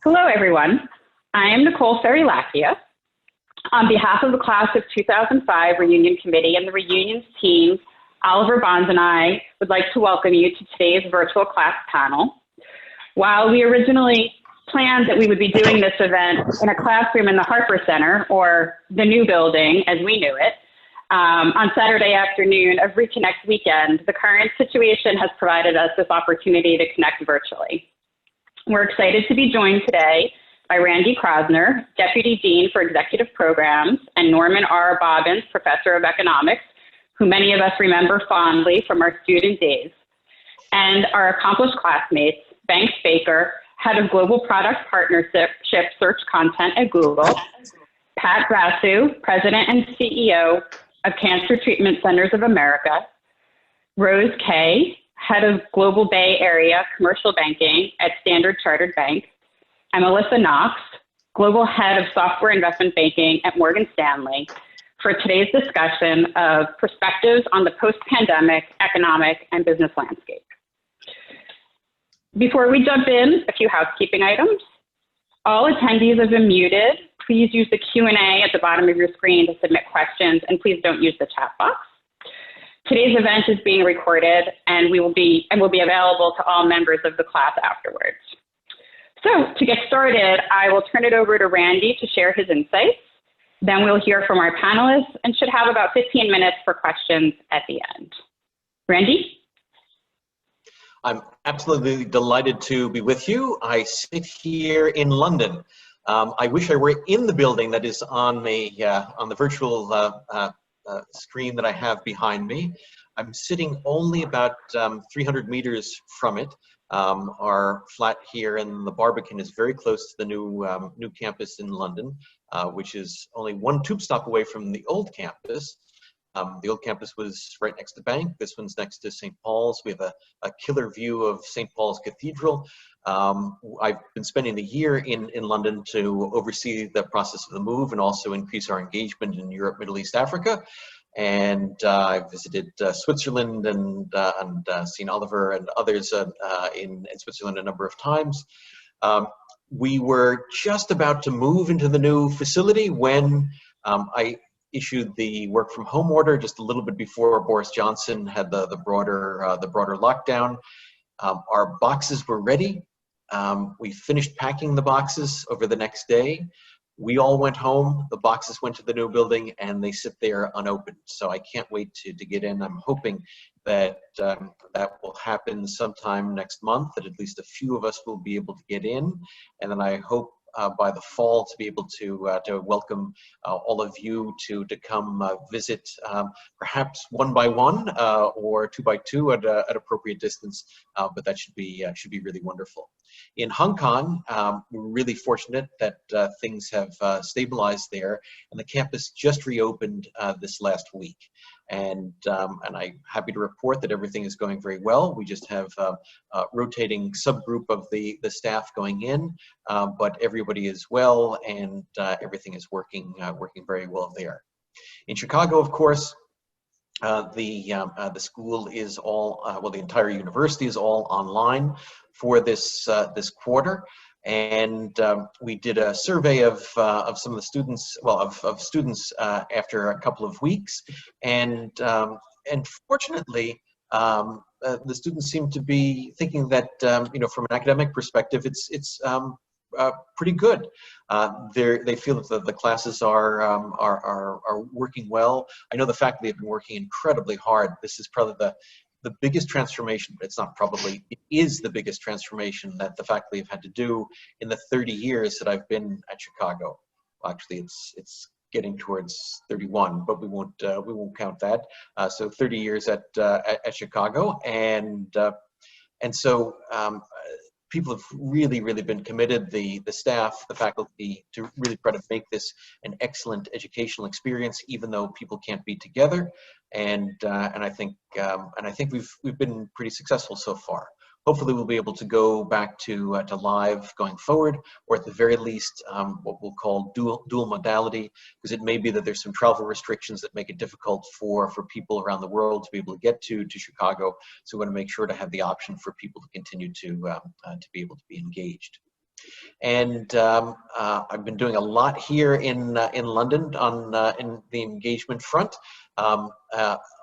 Hello, everyone. I am Nicole Ferry-Lacchia. On behalf of the class of 2005 Reunion Committee and the Reunions team, Oliver Bonds and I would like to welcome you to today's virtual class panel. While we originally planned that we would be doing this event in a classroom in the Harper Center, or the new building as we knew it, on Saturday afternoon of Reconnect weekend, the current situation has provided us this opportunity to connect virtually. We're excited to be joined today by Randy Kroszner, Deputy Dean for Executive Programs, and Norman R. Bobbins, Professor of Economics, who many of us remember fondly from our student days, and our accomplished classmates, Banks Baker, Head of Global Product Partnership Search Content at Google, Pat Basu, President and CEO of Cancer Treatment Centers of America, Rose Kay, Head of Global Bay Area Commercial Banking at Standard Chartered Bank, and Melissa Knox, Global Head of Software Investment Banking at Morgan Stanley, for today's discussion of perspectives on the post-pandemic economic and business landscape. Before we jump in, a few housekeeping items. All attendees have been muted. Please use the Q&A at the bottom of your screen to submit questions, and please don't use the chat box. Today's event is being recorded and will be available to all members of the class afterwards. So to get started, I will turn it over to Randy to share his insights. Then we'll hear from our panelists and should have about 15 minutes for questions at the end. Randy? I'm absolutely delighted to be with you. I sit here in London. I wish I were in the building that is on the virtual screen that I have behind me. I'm sitting only about 300 meters from it. Our flat here in the Barbican is very close to the new campus in London, which is only one tube stop away from the old campus. The old campus was right next to Bank. This one's next to St. Paul's. We have a killer view of St. Paul's Cathedral. I've been spending the year in London to oversee the process of the move and also increase our engagement in Europe, Middle East, Africa. And I visited Switzerland and St. Oliver and others in Switzerland a number of times. We were just about to move into the new facility when I issued the work from home order just a little bit before Boris Johnson had the broader lockdown. Our boxes were ready. We finished packing the boxes over the next day. We all went home, the boxes went to the new building, and they sit there unopened. So I can't wait to get in. I'm hoping that that will happen sometime next month, that at least a few of us will be able to get in. And then I hope by the fall to be able to welcome all of you to come visit, perhaps one by one or two by two at appropriate distance, but that should be really wonderful. In Hong Kong, we're really fortunate that things have stabilized there, and the campus just reopened this last week. And I'm happy to report that everything is going very well. We just have a rotating subgroup of the staff going in, but everybody is well, and everything is working very well there. In Chicago, of course, the school is all the entire university is all online for this quarter. And we did a survey of some of the students, of students after a couple of weeks, and fortunately, the students seem to be thinking that from an academic perspective, it's pretty good. They feel that the classes are working well. I know the faculty have been working incredibly hard. This is probably the biggest transformation, but it is the biggest transformation that the faculty have had to do in the 30 years that I've been at Chicago. Well, actually, it's getting towards 31, but we won't count that. So 30 years at Chicago, and so people have really been committed, the staff, the faculty, to really try to make this an excellent educational experience, even though people can't be together. And I think we've been pretty successful so far. Hopefully we'll be able to go back to live going forward, or at the very least what we'll call dual modality, because it may be that there's some travel restrictions that make it difficult for people around the world to be able to get to Chicago. So we want to make sure to have the option for people to continue to be able to be engaged. And I've been doing a lot here in London on in the engagement front,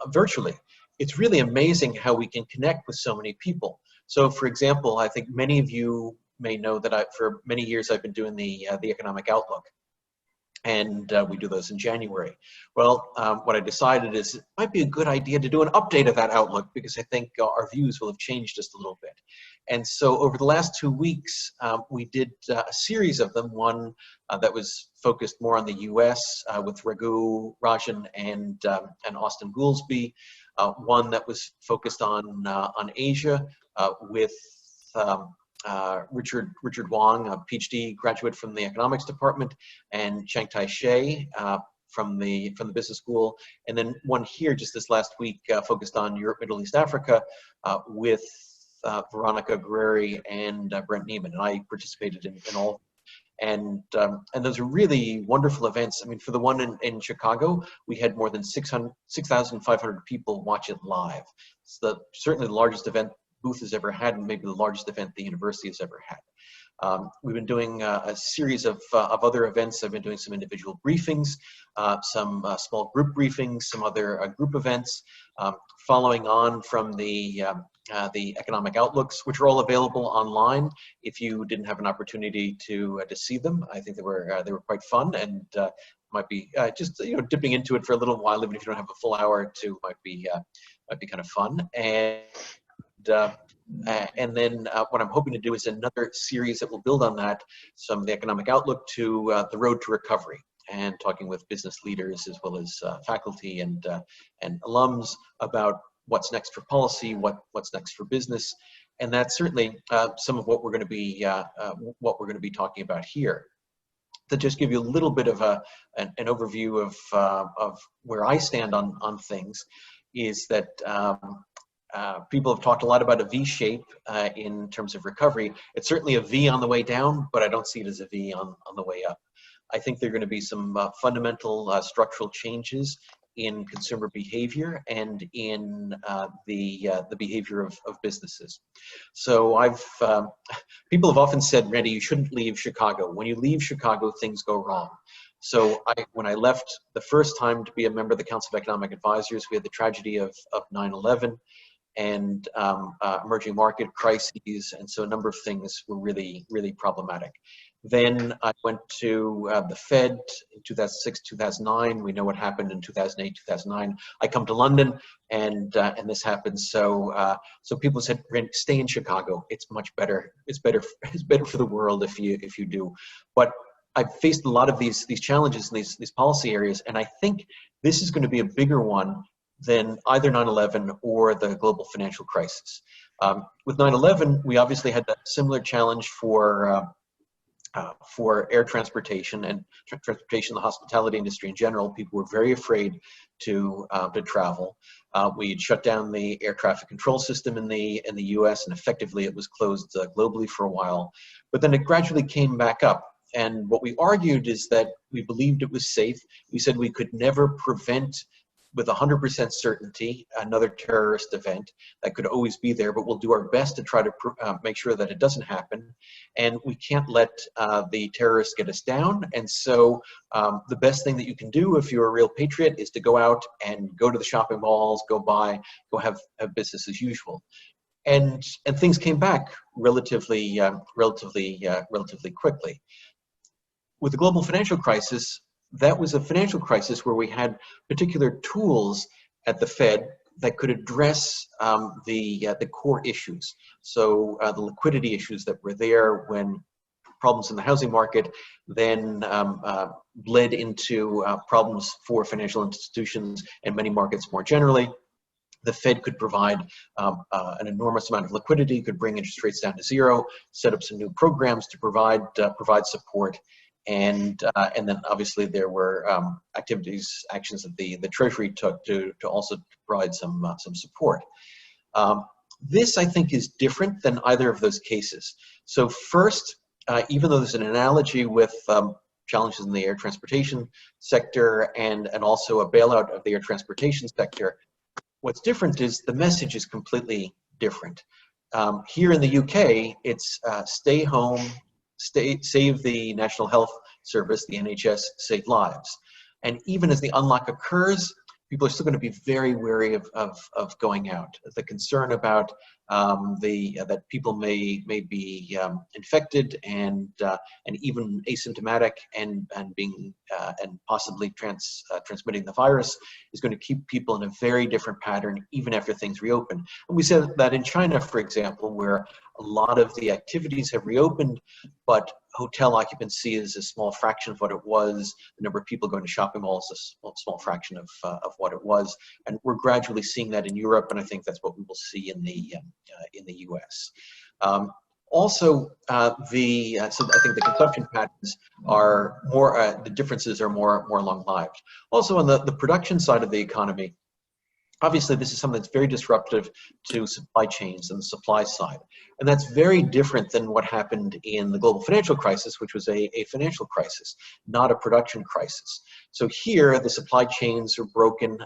virtually. It's really amazing how we can connect with so many people. So, for example, I think many of you may know that for many years I've been doing the Economic Outlook, and we do those in January. Well, what I decided is it might be a good idea to do an update of that Outlook, because I think our views will have changed just a little bit. And so over the last 2 weeks, we did a series of them, one that was focused more on the US with Raghu Rajan and Austin Goolsbee, one that was focused on Asia with Richard Wong, a PhD graduate from the economics department, and Chang-Tai Shea from the business school, and then one here just this last week focused on Europe, Middle East, Africa with Veronica Guerreri and Brent Neiman, and I participated in all. And those are really wonderful events. I mean, for the one in Chicago, we had more than 6,500 people watch it live. It's certainly the largest event Booth has ever had, and maybe the largest event the university has ever had. We've been doing a series of other events. I've been doing some individual briefings, some small group briefings, some other group events, following on from the economic outlooks, which are all available online. If you didn't have an opportunity to see them, I think they were quite fun, and might be just dipping into it for a little while, even if you don't have a full hour or two, might be kind of fun. And then what I'm hoping to do is another series that will build on that, some of the economic outlook to the road to recovery, and talking with business leaders as well as faculty and alums about what's next for policy, what's next for business, and that's certainly some of what we're going to be talking about here. To just give you a little bit of an overview of where I stand on things, is that people have talked a lot about a V shape in terms of recovery. It's certainly a V on the way down, but I don't see it as a V on the way up. I think there are going to be some fundamental structural changes in consumer behavior and in the behavior of businesses. So people have often said, Randy, you shouldn't leave Chicago. When you leave Chicago, things go wrong. So when I left the first time to be a member of the Council of Economic Advisors, we had the tragedy of 9/11 and emerging market crises, and so a number of things were really, really problematic. Then I went to the Fed in 2006, 2009. We know what happened in 2008, 2009. I come to London, and this happened. So people said, stay in Chicago. It's much better. It's better for the world if you do. But I've faced a lot of these challenges in these policy areas, and I think this is going to be a bigger one than either 9/11 or the global financial crisis. With 9/11, we obviously had a similar challenge for air transportation and transportation, the hospitality industry in general. People were very afraid to travel. We had shut down the air traffic control system in the U.S., and effectively it was closed globally for a while. But then it gradually came back up. And what we argued is that we believed it was safe. We said we could never prevent with 100% certainty another terrorist event. That could always be there, but we'll do our best to try to make sure that it doesn't happen. And we can't let the terrorists get us down. And so the best thing that you can do if you're a real patriot is to go out and go to the shopping malls, go have business as usual. And things came back relatively quickly. With the global financial crisis, that was a financial crisis where we had particular tools at the Fed that could address the core issues. So the liquidity issues that were there when problems in the housing market then led into problems for financial institutions and many markets more generally. The Fed could provide an enormous amount of liquidity, could bring interest rates down to zero, set up some new programs to provide support. And then obviously there were actions that the Treasury took to also provide some support. This, I think, is different than either of those cases. So first, even though there's an analogy with challenges in the air transportation sector and also a bailout of the air transportation sector, what's different is the message is completely different. Here in the UK, it's stay home, save the National Health Service, the NHS, save lives. And even as the unlock occurs, people are still going to be very wary of going out. The concern about that people may be infected and even asymptomatic and being and possibly transmitting the virus is going to keep people in a very different pattern even after things reopen. And we said that in China, for example, where a lot of the activities have reopened, but hotel occupancy is a small fraction of what it was. The number of people going to shopping malls is a small fraction of what it was, and we're gradually seeing that in Europe, and I think that's what we will see in the U.S. Also, so I think the consumption patterns are more. The differences are more long-lived. Also, on the production side of the economy, obviously, this is something that's very disruptive to supply chains and the supply side. And that's very different than what happened in the global financial crisis, which was a financial crisis, not a production crisis. So here, the supply chains are broken.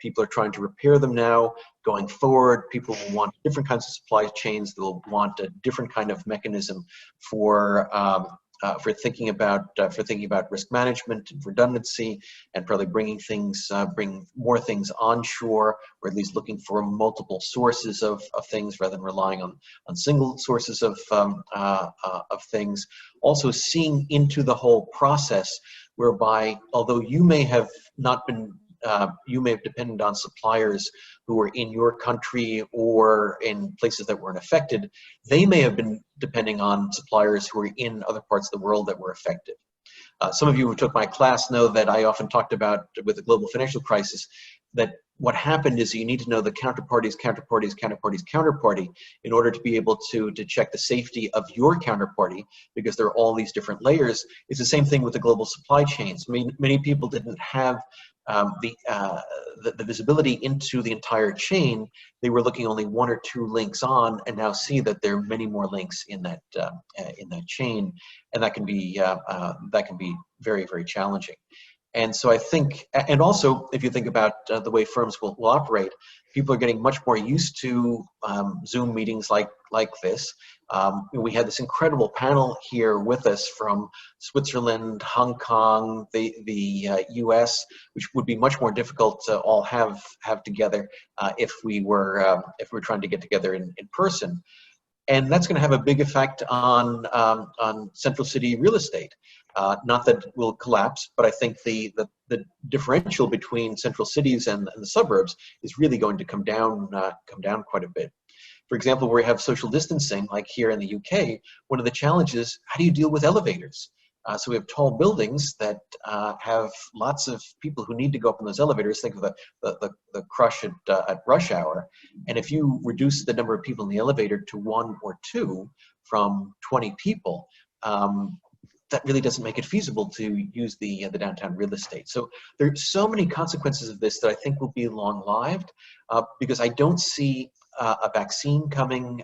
People are trying to repair them now. Going forward, people will want different kinds of supply chains. They'll want a different kind of mechanism for thinking about risk management and redundancy, and probably bring more things onshore, or at least looking for multiple sources of things rather than relying on single sources of things. Also, seeing into the whole process, whereby although you may have not been you may have depended on suppliers who were in your country or in places that weren't affected, they may have been depending on suppliers who were in other parts of the world that were affected. Some of you who took my class know that I often talked about, with the global financial crisis, that what happened is you need to know the counterparty in order to be able to check the safety of your counterparty, because there are all these different layers. It's the same thing with the global supply chains. I mean, many people didn't have the visibility into the entire chain. They were looking only one or two links on, and now see that there are many more links in that chain, and that can be very, very challenging. And so I think, and also if you think about the way firms will operate, people are getting much more used to Zoom meetings like this. We had this incredible panel here with us from Switzerland, Hong Kong, the US, which would be much more difficult to all have together if we were trying to get together in person. And that's going to have a big effect on central city real estate. Not that it will collapse, but I think the differential between central cities and the suburbs is really going to come down quite a bit. For example, where we have social distancing, like here in the UK, one of the challenges, how do you deal with elevators? So we have tall buildings that have lots of people who need to go up in those elevators. Think of the crush at rush hour. And if you reduce the number of people in the elevator to 1 or 2 from 20 people, that really doesn't make it feasible to use the downtown real estate. So there's so many consequences of this that I think will be long-lived, because I don't see a vaccine coming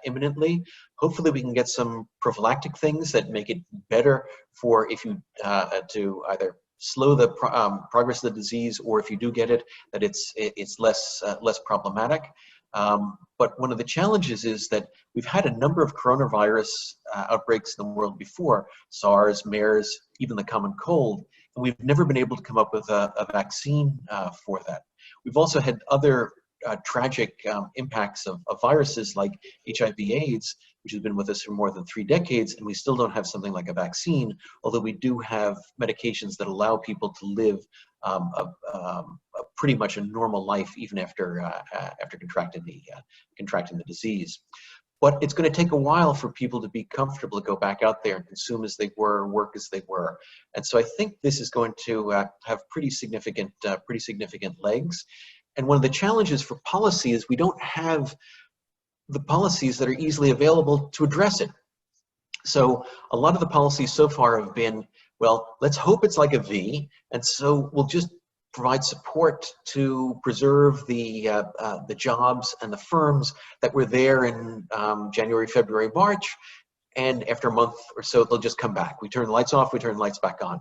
imminently. Hopefully we can get some prophylactic things that make it better for if you to either slow the progress of the disease, or if you do get it, that it's less problematic. But one of the challenges is that we've had a number of coronavirus outbreaks in the world before, SARS, MERS, even the common cold, and we've never been able to come up with a vaccine for that. We've also had other tragic impacts of viruses like HIV/AIDS, which has been with us for more than 3 decades, and we still don't have something like a vaccine, although we do have medications that allow people to live pretty much a normal life even after contracting the disease. But it's going to take a while for people to be comfortable to go back out there and consume as they were, work as they were. And so I think this is going to have pretty significant legs. And one of the challenges for policy is we don't have the policies that are easily available to address it. So a lot of the policies so far have been, well, let's hope it's like a V, and so we'll just provide support to preserve the jobs and the firms that were there in January, February, March, and after a month or so, they'll just come back. We turn the lights off, we turn the lights back on.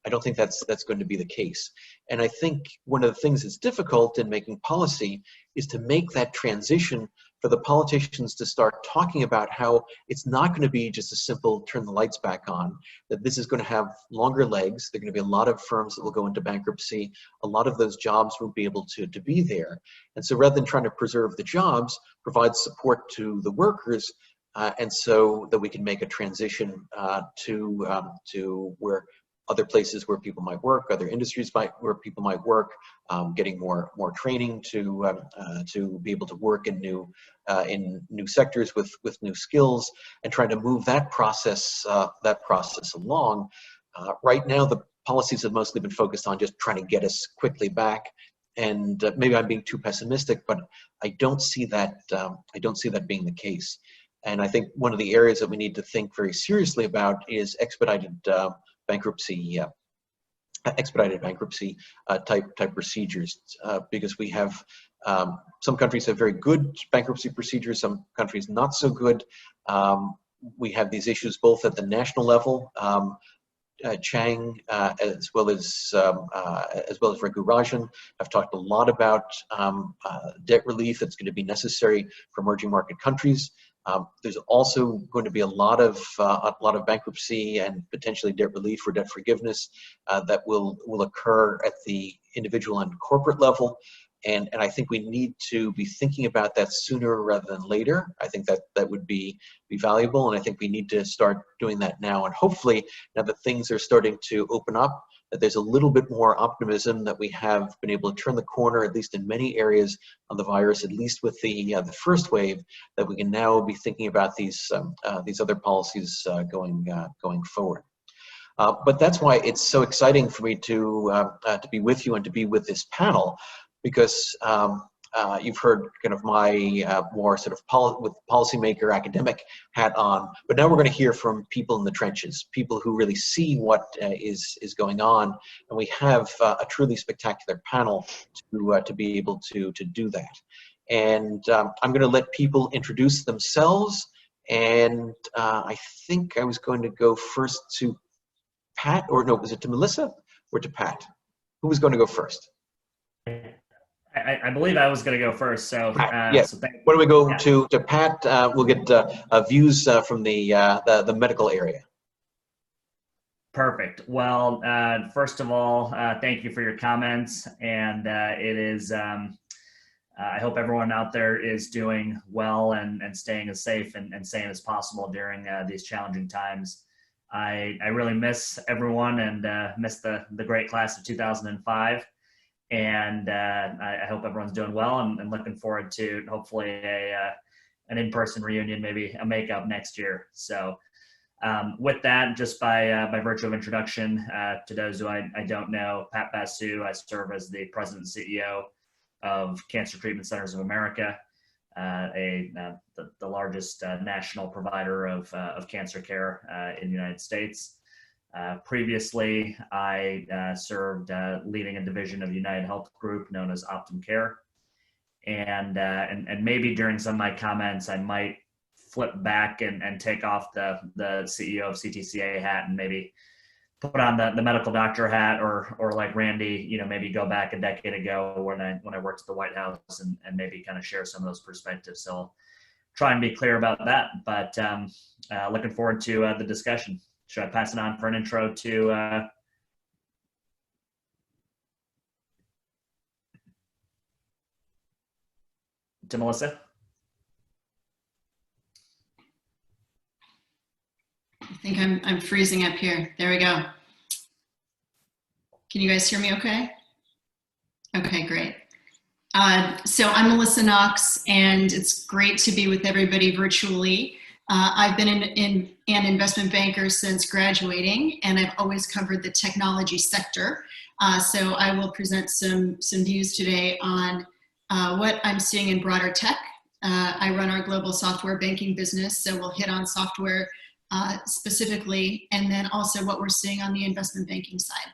I don't think that's going to be the case. And I think one of the things that's difficult in making policy is to make that transition for the politicians to start talking about how it's not going to be just a simple turn the lights back on, that this is going to have longer legs. There are going to be a lot of firms that will go into bankruptcy. A lot of those jobs won't be able to be there. And so rather than trying to preserve the jobs, provide support to the workers, and so that we can make a transition to where other places where people might work, other industries where people might work, getting more training to be able to work in new sectors with new skills, and trying to move that process along. Right now, the policies have mostly been focused on just trying to get us quickly back. And maybe I'm being too pessimistic, but I don't see that. I don't see that being the case. And I think one of the areas that we need to think very seriously about is expedited bankruptcy type procedures, because we have some countries have very good bankruptcy procedures, some countries not so good. We have these issues both at the national level. Chang, as well as Raghu Rajan, have talked a lot about debt relief that's going to be necessary for emerging market countries. There's also going to be a lot of bankruptcy and potentially debt relief or debt forgiveness that will occur at the individual and corporate level. And I think we need to be thinking about that sooner rather than later. I think that would be valuable, and I think we need to start doing that now. And hopefully, now that things are starting to open up, that there's a little bit more optimism that we have been able to turn the corner, at least in many areas on the virus, at least with the first wave, that we can now be thinking about these other policies going forward. But that's why it's so exciting for me to be with you and to be with this panel, because you've heard kind of my more sort of with policymaker academic hat on, but now we're going to hear from people in the trenches, people who really see what is going on, and we have a truly spectacular panel to be able to do that. And I'm going to let people introduce themselves, and I think I was going to go first to Pat, or no, was it to Melissa or to Pat? Who was going to go first? I believe I was going to go first. So, yes. So why don't we go to Pat? We'll get views from the medical area. Perfect. Well, first of all, thank you for your comments. And it is, I hope everyone out there is doing well and staying as safe and sane as possible during these challenging times. I really miss everyone and miss the great class of 2005. And I hope everyone's doing well, and looking forward to hopefully an in-person reunion, maybe a makeup next year. So with that, just by virtue of introduction, to those who I don't know, Pat Basu, I serve as the President and CEO of Cancer Treatment Centers of America, the largest national provider of cancer care in the United States. Previously, I served leading a division of United Health Group known as Optum Care. And maybe during some of my comments, I might flip back and take off the CEO of CTCA hat and maybe put on the medical doctor hat, or like Randy, maybe go back a decade ago when I worked at the White House and maybe kind of share some of those perspectives. So I'll try and be clear about that, but looking forward to the discussion. Should I pass it on for an intro to Melissa? I think I'm freezing up here. There we go. Can you guys hear me okay? Okay, great. So I'm Melissa Knox, and it's great to be with everybody virtually. I've been an investment banker since graduating, and I've always covered the technology sector. So I will present some views today on what I'm seeing in broader tech. I run our global software banking business, so we'll hit on software specifically, and then also what we're seeing on the investment banking side.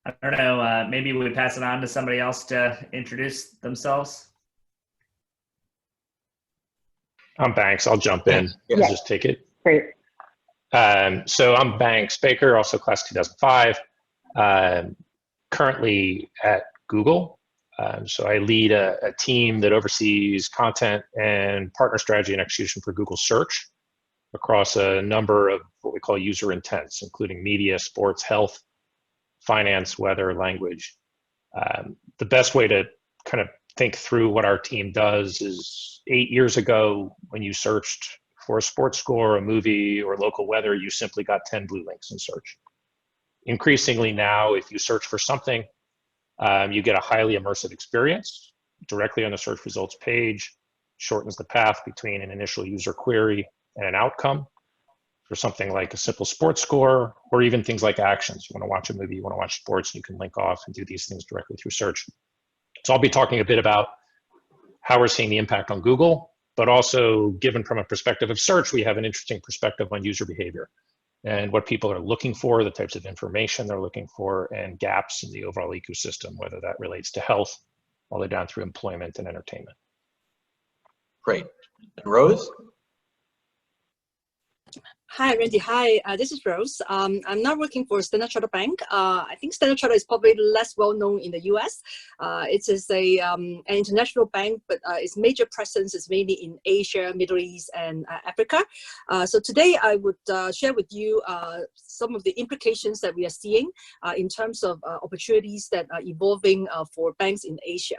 I don't know, maybe we pass it on to somebody else to introduce themselves. I'm Banks. I'll jump in. Yes. I'll just take it. Great. So I'm Banks Baker, also class 2005, currently at Google. So I lead a team that oversees content and partner strategy and execution for Google Search across a number of what we call user intents, including media, sports, health, finance, weather, language. The best way to kind of think through what our team does is 8 years ago, when you searched for a sports score, a movie, or local weather, you simply got 10 blue links in search. Increasingly now, if you search for something, you get a highly immersive experience directly on the search results page, shortens the path between an initial user query and an outcome for something like a simple sports score, or even things like actions. You want to watch a movie, you want to watch sports, you can link off and do these things directly through search. So I'll be talking a bit about how we're seeing the impact on Google, but also given from a perspective of search, we have an interesting perspective on user behavior and what people are looking for, the types of information they're looking for, and gaps in the overall ecosystem, whether that relates to health, all the way down through employment and entertainment. Great. And Rose? Hi, Randy. Hi, this is Rose. I'm now working for Standard Chartered Bank. I think Standard Chartered is probably less well known in the US. It is an international bank, but its major presence is mainly in Asia, Middle East, and Africa. So today I would share with you some of the implications that we are seeing in terms of opportunities that are evolving for banks in Asia.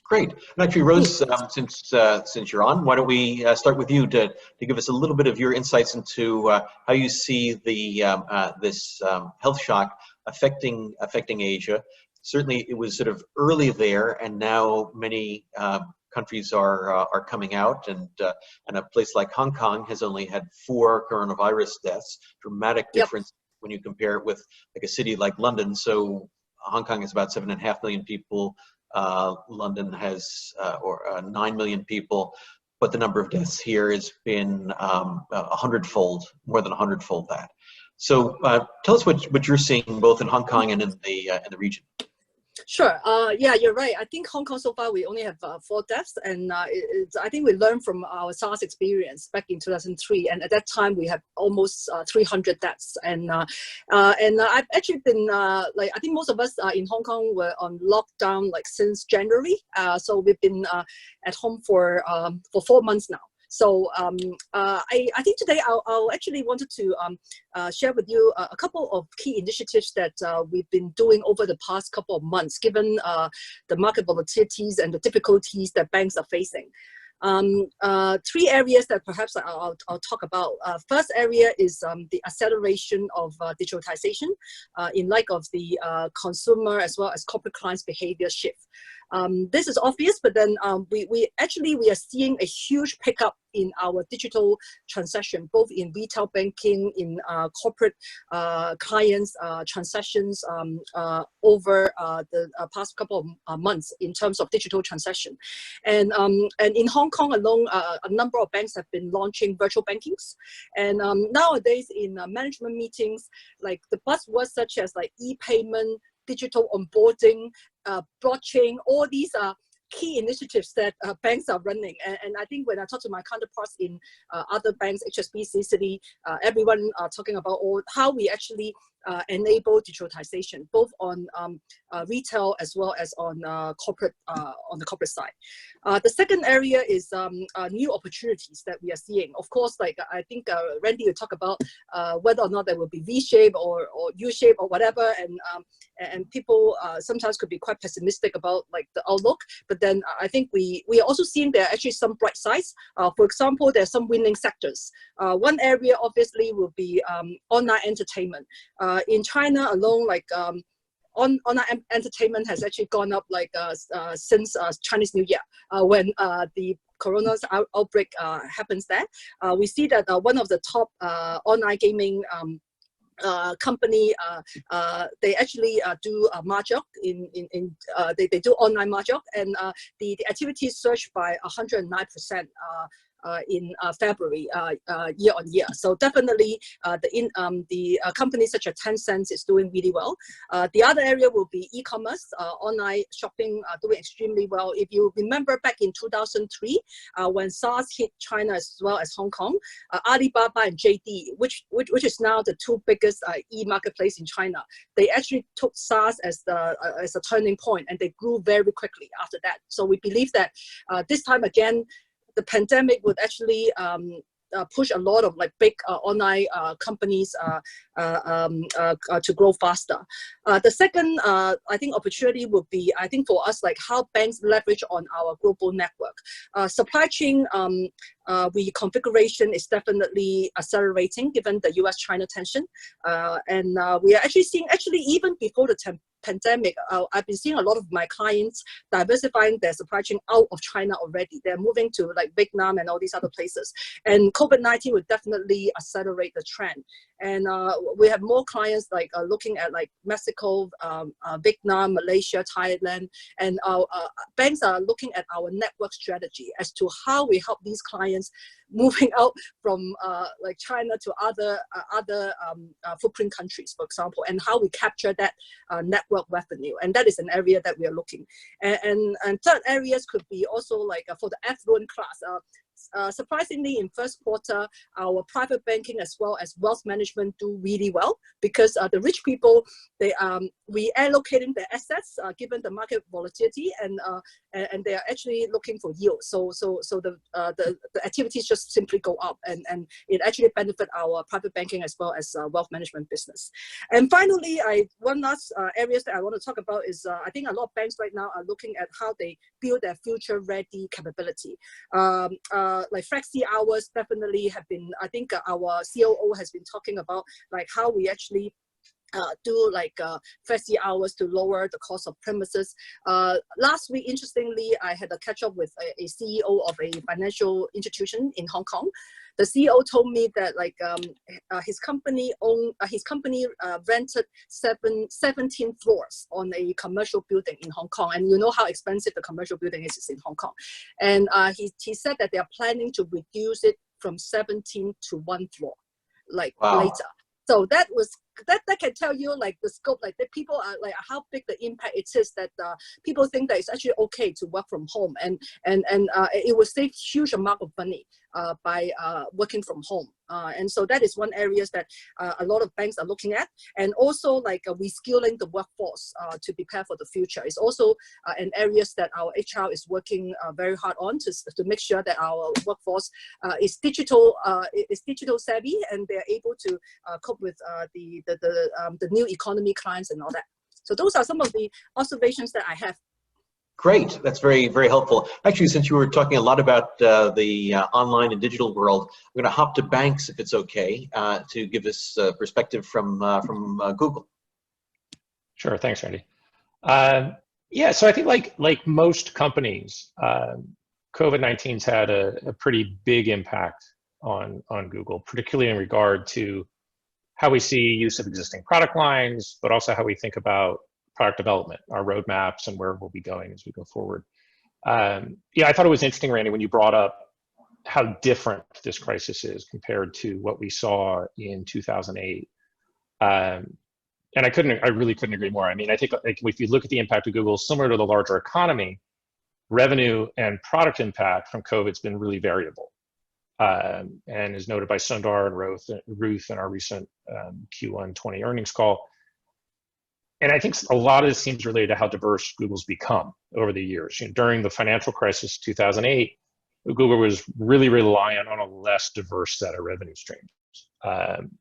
Great. And actually, Rose, since you're on, why don't we start with you to give us a little bit of your insights into how you see the this health shock affecting Asia. Certainly, it was sort of early there, and now many countries are coming out, and a place like Hong Kong has only had 4 coronavirus deaths. Dramatic difference when you compare it with like a city like London. So Hong Kong is about 7.5 million people. London has 9 million people, but the number of deaths here has been 100-fold, more than 100-fold that. So tell us what you're seeing both in Hong Kong and in the region. Sure. Yeah, you're right. I think Hong Kong so far we only have 4 deaths, and I think we learned from our SARS experience back in 2003, and at that time we have almost 300 deaths. And I've actually been I think most of us in Hong Kong were on lockdown since January. So we've been at home for 4 months now. So I think today I'll actually wanted to share with you a couple of key initiatives that we've been doing over the past couple of months, given the market volatilities and the difficulties that banks are facing. 3 areas that perhaps I'll talk about. First area is the acceleration of digitalization in light of the consumer as well as corporate clients' behavior shift. This is obvious, but then we are seeing a huge pickup in our digital transaction, both in retail banking, in corporate clients transactions over the past couple of months in terms of digital transaction. And in Hong Kong alone, a number of banks have been launching virtual bankings. And nowadays in management meetings, like the buzzwords such as like e-payment, digital onboarding, blockchain, all these are key initiatives that banks are running. And I think when I talk to my counterparts in other banks, HSBC, Citi, everyone are talking about how we actually enable digitalization, both on retail as well as on the corporate side. The second area is new opportunities that we are seeing. Of course, like I think Randy will talk about whether or not there will be V-shape or U-shape or whatever, and people sometimes could be quite pessimistic about like the outlook. But then I think we are also seeing there are actually some bright sides. For example, there are some winning sectors. One area obviously will be online entertainment. In China alone, like online entertainment has actually gone up since Chinese New Year when the corona's outbreak happens there. We see that one of the top online gaming company, they actually do mahjong they do online mahjong, and the activity surged by 109% in February year on year. So definitely the companies such as Tencent is doing really well. The other area will be e-commerce, online shopping doing extremely well. If you remember back in 2003, when SARS hit China as well as Hong Kong, Alibaba and JD, which is now the two biggest e-marketplace in China, they actually took SARS as a turning point, and they grew very quickly after that. So we believe that this time again, the pandemic would actually push a lot of like big online companies to grow faster. The second, I think, opportunity would be, I think, for us, like how banks leverage on our global network. Supply chain reconfiguration is definitely accelerating given the US-China tension. And we are actually seeing, even before the pandemic, I've been seeing a lot of my clients diversifying their supply chain out of China already. They're moving to like Vietnam and all these other places. And COVID-19 would definitely accelerate the trend. And we have more clients like looking at like Mexico, Vietnam, Malaysia, Thailand, and our banks are looking at our network strategy as to how we help these clients moving out from like China to other footprint countries, for example, and how we capture that network revenue. And that is an area that we are looking. And third areas could be also like for the affluent class. Surprisingly, in first quarter, our private banking as well as wealth management do really well because the rich people, we allocating their assets given the market volatility, and they are actually looking for yield. So the activities just simply go up, and it actually benefit our private banking as well as wealth management business. And finally, one last areas that I want to talk about is I think a lot of banks right now are looking at how they build their future ready capability. Like flexi hours definitely have been, I think our COO has been talking about like how we actually do like flexi hours to lower the cost of premises. Last week, interestingly, I had a catch up with a CEO of a financial institution in Hong Kong. The CEO told me that like his company rented 17 floors on a commercial building in Hong Kong, and you know how expensive the commercial building is in Hong Kong. And he said that they are planning to reduce it from 17 to 1 floor, like later. So that can tell you like the scope, like the people are like how big the impact it is that people think that it's actually okay to work from home, and it will save huge amount of money by working from home. And so that is one areas that a lot of banks are looking at, and also like reskilling the workforce to prepare for the future is also an areas that our HR is working very hard on to make sure that our workforce is digital savvy, and they're able to cope with the new economy clients and all that. So those are some of the observations that I have. Great, that's very, very helpful. Actually, since you were talking a lot about the online and digital world, I'm going to hop to banks, if it's okay, to give this perspective from Google. Sure, thanks, Randy. Yeah, so I think like most companies, COVID-19's had a pretty big impact on Google, particularly in regard to how we see use of existing product lines, but also how we think about product development, our roadmaps, and where we'll be going as we go forward. Yeah, I thought it was interesting, Randy, when you brought up how different this crisis is compared to what we saw in 2008. And I really couldn't agree more. I mean, I think like, if you look at the impact of Google, similar to the larger economy, revenue and product impact from COVID's been really variable. And as noted by Sundar and Ruth in our recent Q1 20 earnings call. And I think a lot of this seems related to how diverse Google's become over the years. You know, during the financial crisis 2008, Google was really reliant on a less diverse set of revenue streams.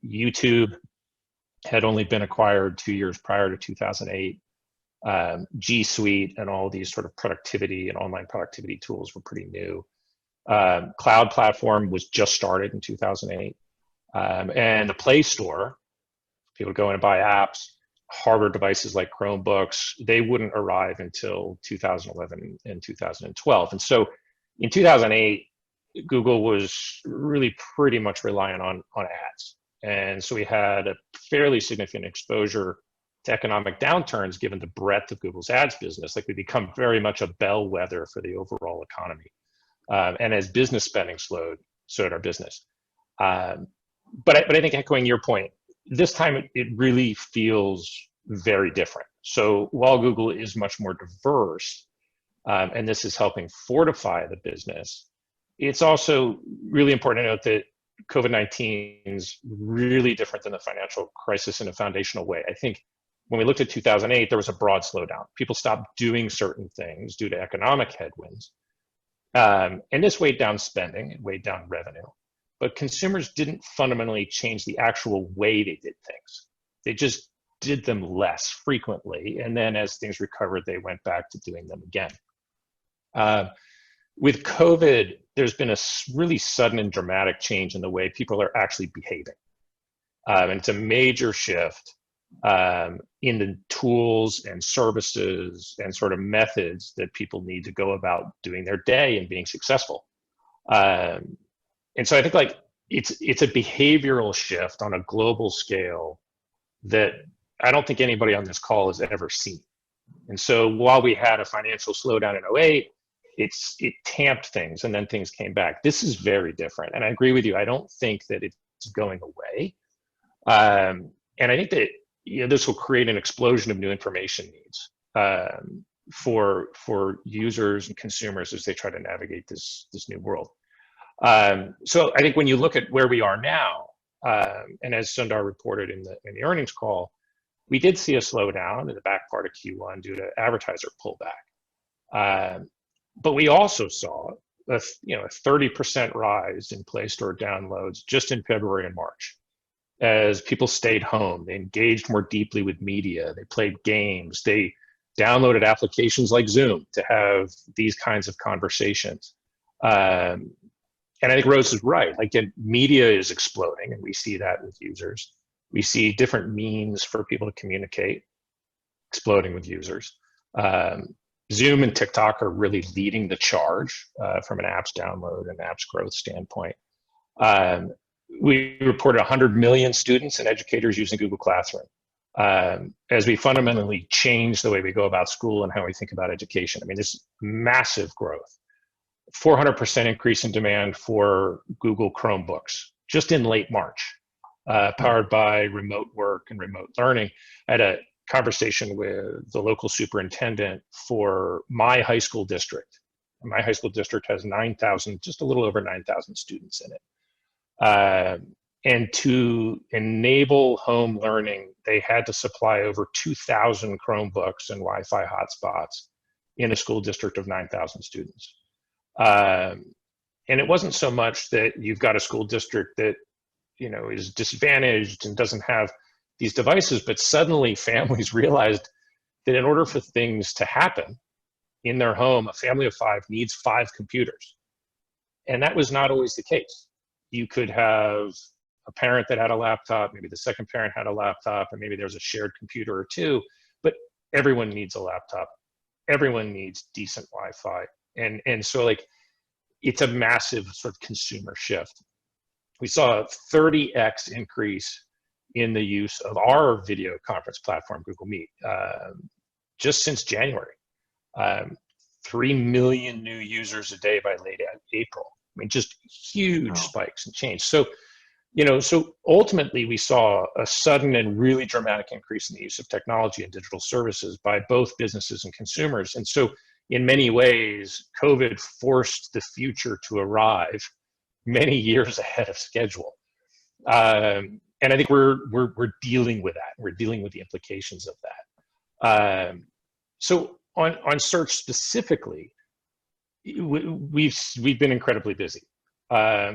YouTube had only been acquired 2 years prior to 2008. G Suite and all these sort of productivity and online productivity tools were pretty new. Cloud platform was just started in 2008. And the Play Store, people go in and buy apps, hardware devices like Chromebooks, they wouldn't arrive until 2011 and 2012. And so in 2008, Google was really pretty much reliant on ads. And so we had a fairly significant exposure to economic downturns given the breadth of Google's ads business. Like we become very much a bellwether for the overall economy. and as business spending slowed, so did our business. But I think, echoing your point, this time it really feels very different. So while Google is much more diverse, and this is helping fortify the business, it's also really important to note that COVID-19 is really different than the financial crisis in a foundational way. I think when we looked at 2008, there was a broad slowdown. People stopped doing certain things due to economic headwinds. And this weighed down spending, it weighed down revenue. But consumers didn't fundamentally change the actual way they did things. They just did them less frequently. And then as things recovered, they went back to doing them again. With COVID, there's been a really sudden and dramatic change in the way people are actually behaving. And it's a major shift in the tools and services and sort of methods that people need to go about doing their day and being successful. And so I think like it's a behavioral shift on a global scale that I don't think anybody on this call has ever seen. And so while we had a financial slowdown in 2008, it tamped things and then things came back. This is very different. And I agree with you. I don't think that it's going away. And I think that this will create an explosion of new information needs for users and consumers as they try to navigate this new world. So I think when you look at where we are now, and as Sundar reported in the earnings call, we did see a slowdown in the back part of Q1 due to advertiser pullback. But we also saw a 30% rise in Play Store downloads just in February and March. As people stayed home, they engaged more deeply with media, they played games, they downloaded applications like Zoom to have these kinds of conversations. And I think Rose is right, like media is exploding and we see that with users. We see different means for people to communicate exploding with users. Zoom and TikTok are really leading the charge from an apps download and apps growth standpoint. We reported 100 million students and educators using Google Classroom as we fundamentally change the way we go about school and how we think about education. I mean, this massive growth, 400% increase in demand for Google Chromebooks just in late March, powered by remote work and remote learning. I had a conversation with the local superintendent for my high school district. My high school district has 9,000, just a little over 9,000 students in it. And to enable home learning, they had to supply over 2,000 Chromebooks and Wi-Fi hotspots in a school district of 9,000 students. And it wasn't so much that you've got a school district that is disadvantaged and doesn't have these devices, but suddenly families realized that in order for things to happen in their home, a family of 5 needs 5 computers. And that was not always the case. You could have a parent that had a laptop, maybe the second parent had a laptop, and maybe there's a shared computer or 2, but everyone needs a laptop. Everyone needs decent Wi-Fi. And so like, it's a massive sort of consumer shift. We saw a 30x increase in the use of our video conference platform, Google Meet, just since January. 3 million new users a day by late April. I mean, just huge spikes and change. So, so ultimately we saw a sudden and really dramatic increase in the use of technology and digital services by both businesses and consumers. And so in many ways, COVID forced the future to arrive many years ahead of schedule. And I think we're dealing with that. We're dealing with the implications of that. So on search specifically, we've been incredibly busy.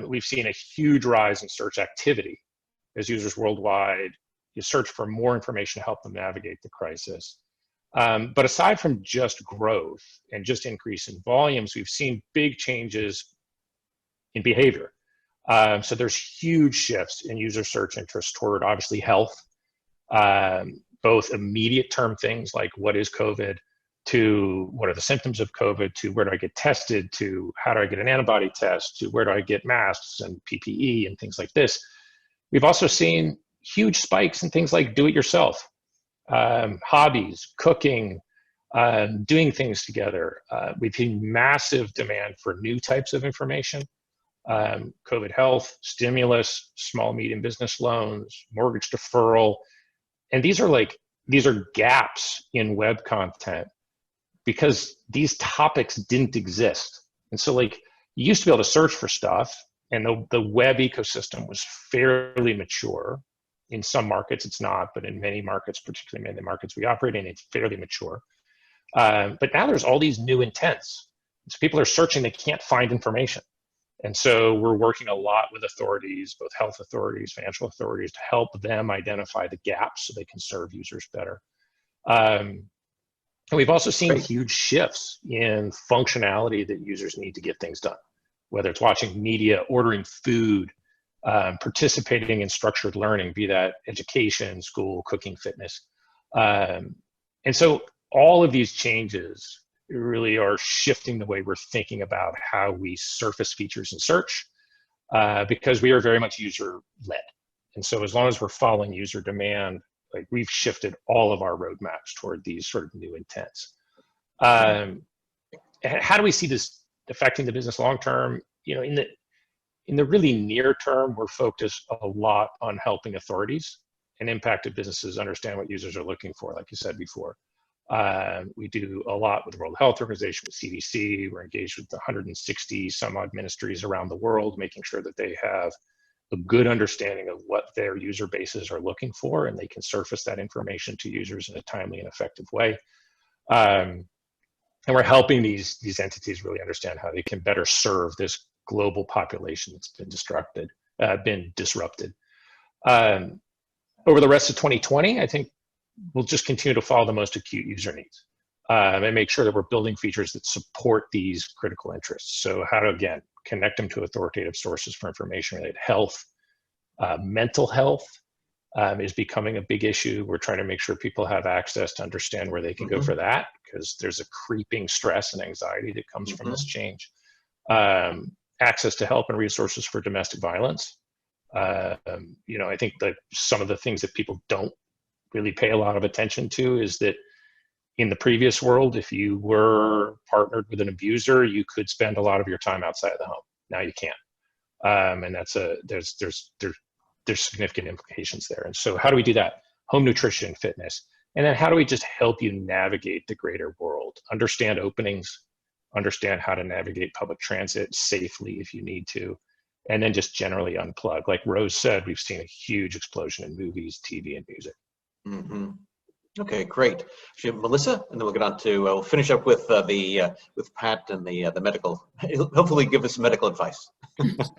We've seen a huge rise in search activity as users worldwide search for more information to help them navigate the crisis. But aside from just growth and just increase in volumes, we've seen big changes in behavior. So there's huge shifts in user search interest toward obviously health, both immediate term things like what is COVID, to what are the symptoms of COVID, to where do I get tested, to how do I get an antibody test, to where do I get masks and PPE and things like this. We've also seen huge spikes in things like do-it-yourself, hobbies, cooking, doing things together. We've seen massive demand for new types of information, COVID health, stimulus, small, medium business loans, mortgage deferral. And these are gaps in web content because these topics didn't exist. And so like you used to be able to search for stuff, and the web ecosystem was fairly mature. In some markets it's not, but in many markets, particularly many of the markets we operate in, it's fairly mature. But now there's all these new intents. So people are searching, they can't find information. And so we're working a lot with authorities, both health authorities, financial authorities, to help them identify the gaps so they can serve users better. And we've also seen huge shifts in functionality that users need to get things done, whether it's watching media, ordering food, participating in structured learning, be that education, school, cooking, fitness. And so all of these changes really are shifting the way we're thinking about how we surface features in search, because we are very much user-led. And so as long as we're following user demand, like we've shifted all of our roadmaps toward these sort of new intents. How do we see this affecting the business long-term? You know, in the really near term, we're focused a lot on helping authorities and impacted businesses understand what users are looking for, like you said before. We do a lot with the World Health Organization, with CDC. We're engaged with 160 some odd ministries around the world, making sure that they have a good understanding of what their user bases are looking for, and they can surface that information to users in a timely and effective way. And we're helping these entities really understand how they can better serve this global population that's been disrupted. Over the rest of 2020, I think we'll just continue to follow the most acute user needs and make sure that we're building features that support these critical interests. So how to, again, connect them to authoritative sources for information related health. Mental health is becoming a big issue. We're trying to make sure people have access to understand where they can go for that, because there's a creeping stress and anxiety that comes from this change. Access to help and resources for domestic violence. You know, I think that some of the things that people don't really pay a lot of attention to is that in the previous world, if you were partnered with an abuser, you could spend a lot of your time outside of the home. Now you can't, and there's significant implications there. And so, how do we do that? Home nutrition, fitness, and then how do we just help you navigate the greater world? Understand openings, understand how to navigate public transit safely if you need to, and then just generally unplug. Like Rose said, we've seen a huge explosion in movies, TV, and music. Okay, great. Actually, Melissa, and then we'll get on to we'll finish up with with Pat and the medical. He'll hopefully give us medical advice. That's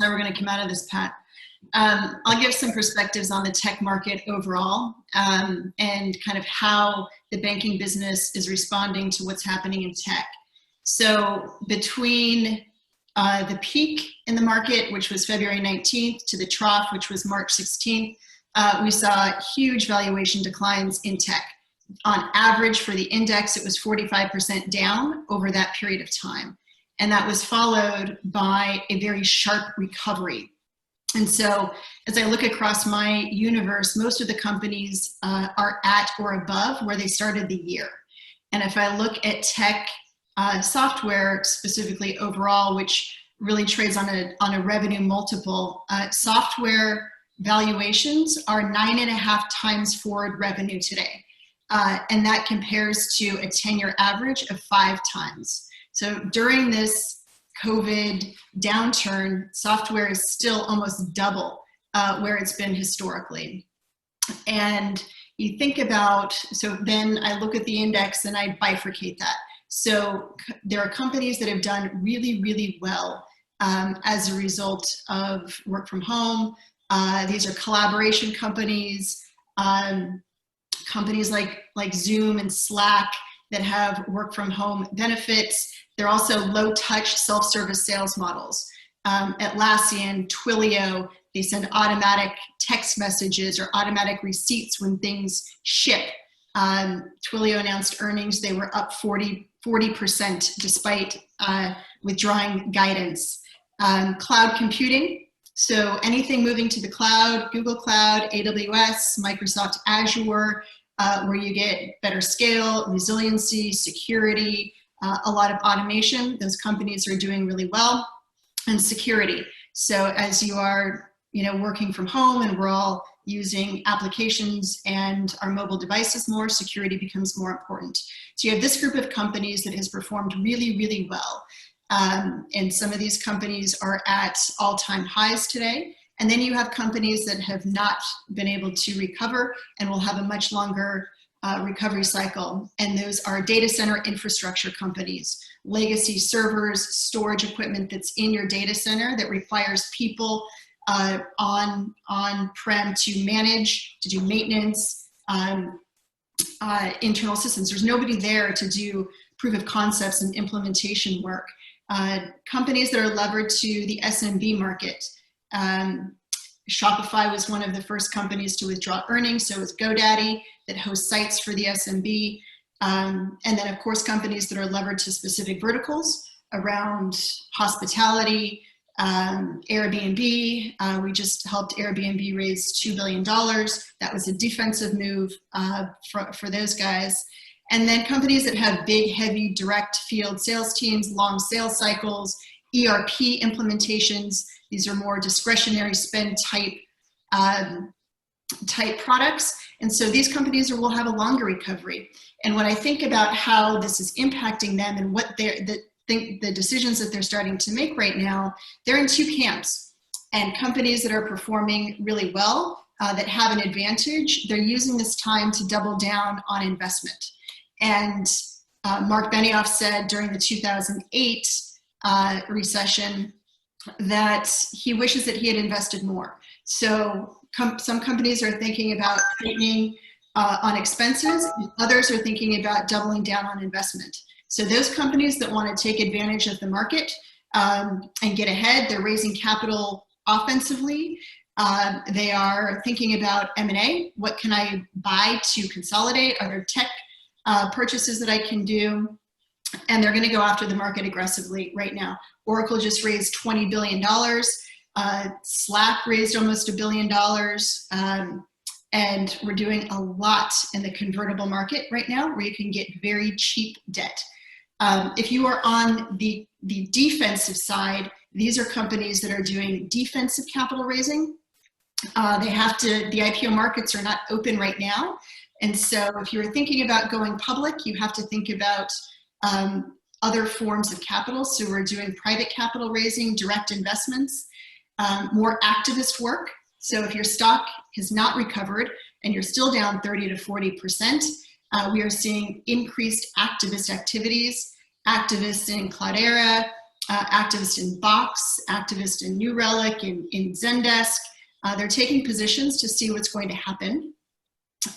how we're going to come out of this, Pat. I'll give some perspectives on the tech market overall, and kind of how the banking business is responding to what's happening in tech. So between the peak in the market, which was February 19th, to the trough, which was March 16th, we saw huge valuation declines in tech. On average for the index, it was 45% down over that period of time. And that was followed by a very sharp recovery. And so as I look across my universe, most of the companies are at or above where they started the year. And if I look at tech software specifically overall, which really trades on a revenue multiple, software valuations are 9.5 times forward revenue today. And that compares to a 10-year average of 5 times. So during this COVID downturn, software is still almost double where it's been historically. And you think about, so then I look at the index and I bifurcate that. So there are companies that have done really, really well as a result of work from home. These are collaboration companies, companies like Zoom and Slack that have work from home benefits. They're also low touch self-service sales models. Atlassian, Twilio, they send automatic text messages or automatic receipts when things ship. Twilio announced earnings, they were up 40% despite withdrawing guidance. Cloud computing, so anything moving to the cloud, Google Cloud, AWS, Microsoft Azure, where you get better scale, resiliency, security, a lot of automation. Those companies are doing really well. And security. So as you are, working from home and we're all using applications and our mobile devices more, security becomes more important. So you have this group of companies that has performed really, really well. And some of these companies are at all-time highs today. And then you have companies that have not been able to recover and will have a much longer recovery cycle. And those are data center infrastructure companies, legacy servers, storage equipment that's in your data center that requires people on-prem to manage, to do maintenance, internal systems. There's nobody there to do proof of concepts and implementation work. Companies that are levered to the SMB market. Shopify was one of the first companies to withdraw earnings, so is GoDaddy, that hosts sites for the SMB. And then, of course, companies that are levered to specific verticals around hospitality, Airbnb. We just helped Airbnb raise $2 billion. That was a defensive move for those guys. And then companies that have big, heavy, direct field sales teams, long sales cycles, ERP implementations. These are more discretionary spend type products. And so these companies will have a longer recovery. And when I think about how this is impacting them and what the decisions that they're starting to make right now, they're in two camps. And companies that are performing really well, that have an advantage, they're using this time to double down on investment. And Mark Benioff said during the 2008 recession that he wishes that he had invested more. So some companies are thinking about tightening on expenses, and others are thinking about doubling down on investment. So those companies that want to take advantage of the market and get ahead, they're raising capital offensively. They are thinking about M&A. What can I buy to consolidate? Are there tech purchases that I can do? And they're going to go after the market aggressively right now. Oracle just raised $20 billion. Slack raised almost $1 billion. And we're doing a lot in the convertible market right now where you can get very cheap debt. If you are on the defensive side, these are companies that are doing defensive capital raising. The IPO markets are not open right now. And so if you're thinking about going public, you have to think about other forms of capital. So we're doing private capital raising, direct investments, more activist work. So if your stock has not recovered and you're still down 30 to 40%, we are seeing increased activist activities, activists in Cloudera, activists in Box, activists in New Relic, in Zendesk. They're taking positions to see what's going to happen.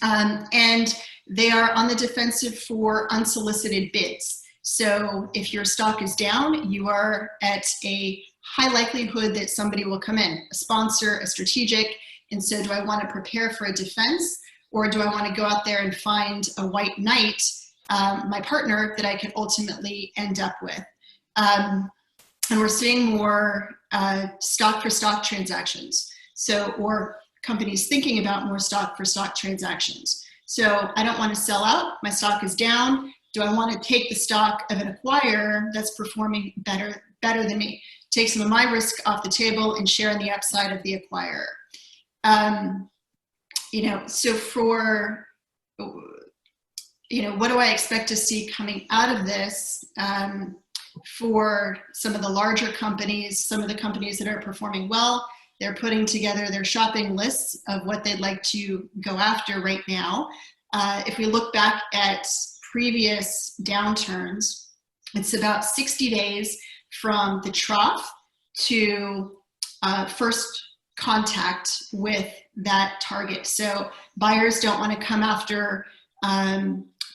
And they are on the defensive for unsolicited bids. So if your stock is down, you are at a high likelihood that somebody will come in, a sponsor, a strategic. And so do I want to prepare for a defense, or do I want to go out there and find a white knight, my partner, that I could ultimately end up with? And we're seeing more stock for stock transactions. So, or companies thinking about more stock for stock transactions. So I don't want to sell out, my stock is down. Do I want to take the stock of an acquirer that's performing better than me? Take some of my risk off the table and share in the upside of the acquirer. So for, what do I expect to see coming out of this? For some of the larger companies, some of the companies that are performing well, they're putting together their shopping lists of what they'd like to go after right now. If we look back at previous downturns, it's about 60 days from the trough to first contact with that target. So buyers don't want to come after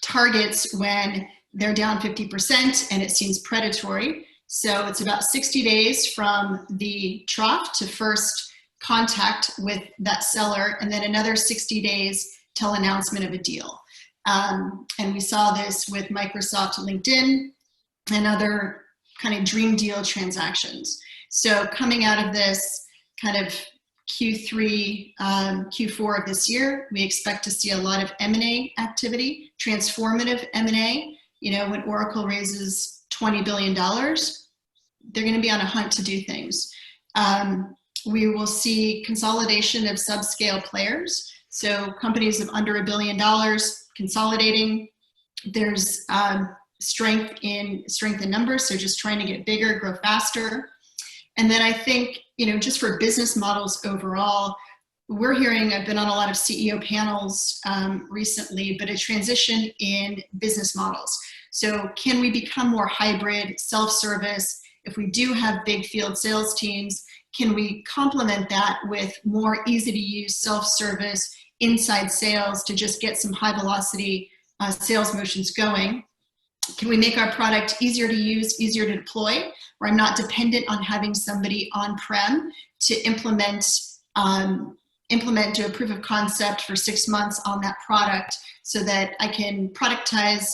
targets when they're down 50% and it seems predatory. So it's about 60 days from the trough to first contact with that seller, and then another 60 days till announcement of a deal. And we saw this with Microsoft, LinkedIn, and other kind of dream deal transactions. So coming out of this kind of Q3, Q4 of this year, we expect to see a lot of M&A activity, transformative M&A. You know, when Oracle raises $20 billion, they're going to be on a hunt to do things. We will see consolidation of subscale players. So companies of under $1 billion consolidating. There's strength in numbers, so just trying to get bigger, grow faster. And then I think, you know, just for business models overall, we're hearing, I've been on a lot of CEO panels recently, but a transition in business models. So can we become more hybrid, self-service? If we do have big field sales teams, can we complement that with more easy to use self-service inside sales to just get some high velocity sales motions going? Can we make our product easier to use, easier to deploy, where I'm not dependent on having somebody on-prem to implement, do a proof of concept for 6 months on that product so that I can productize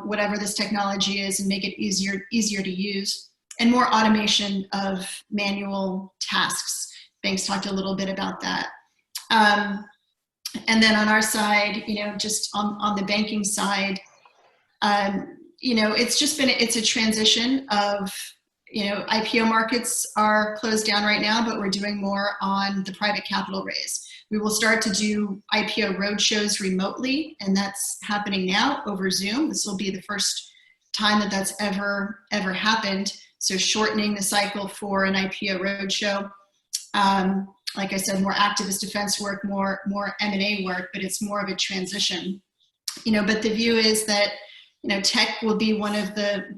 whatever this technology is and make it easier to use, and more automation of manual tasks. Banks talked a little bit about that. And then on our side, you know, just on the banking side, you know, it's a transition of, you know, IPO markets are closed down right now, but we're doing more on the private capital raise. We will start to do IPO roadshows remotely, and that's happening now over Zoom. This will be the first time that that's ever happened. So shortening the cycle for an IPO roadshow. Like I said, more activist defense work, more M&A work, but it's more of a transition. You know, but the view is that, you know, tech will be one of the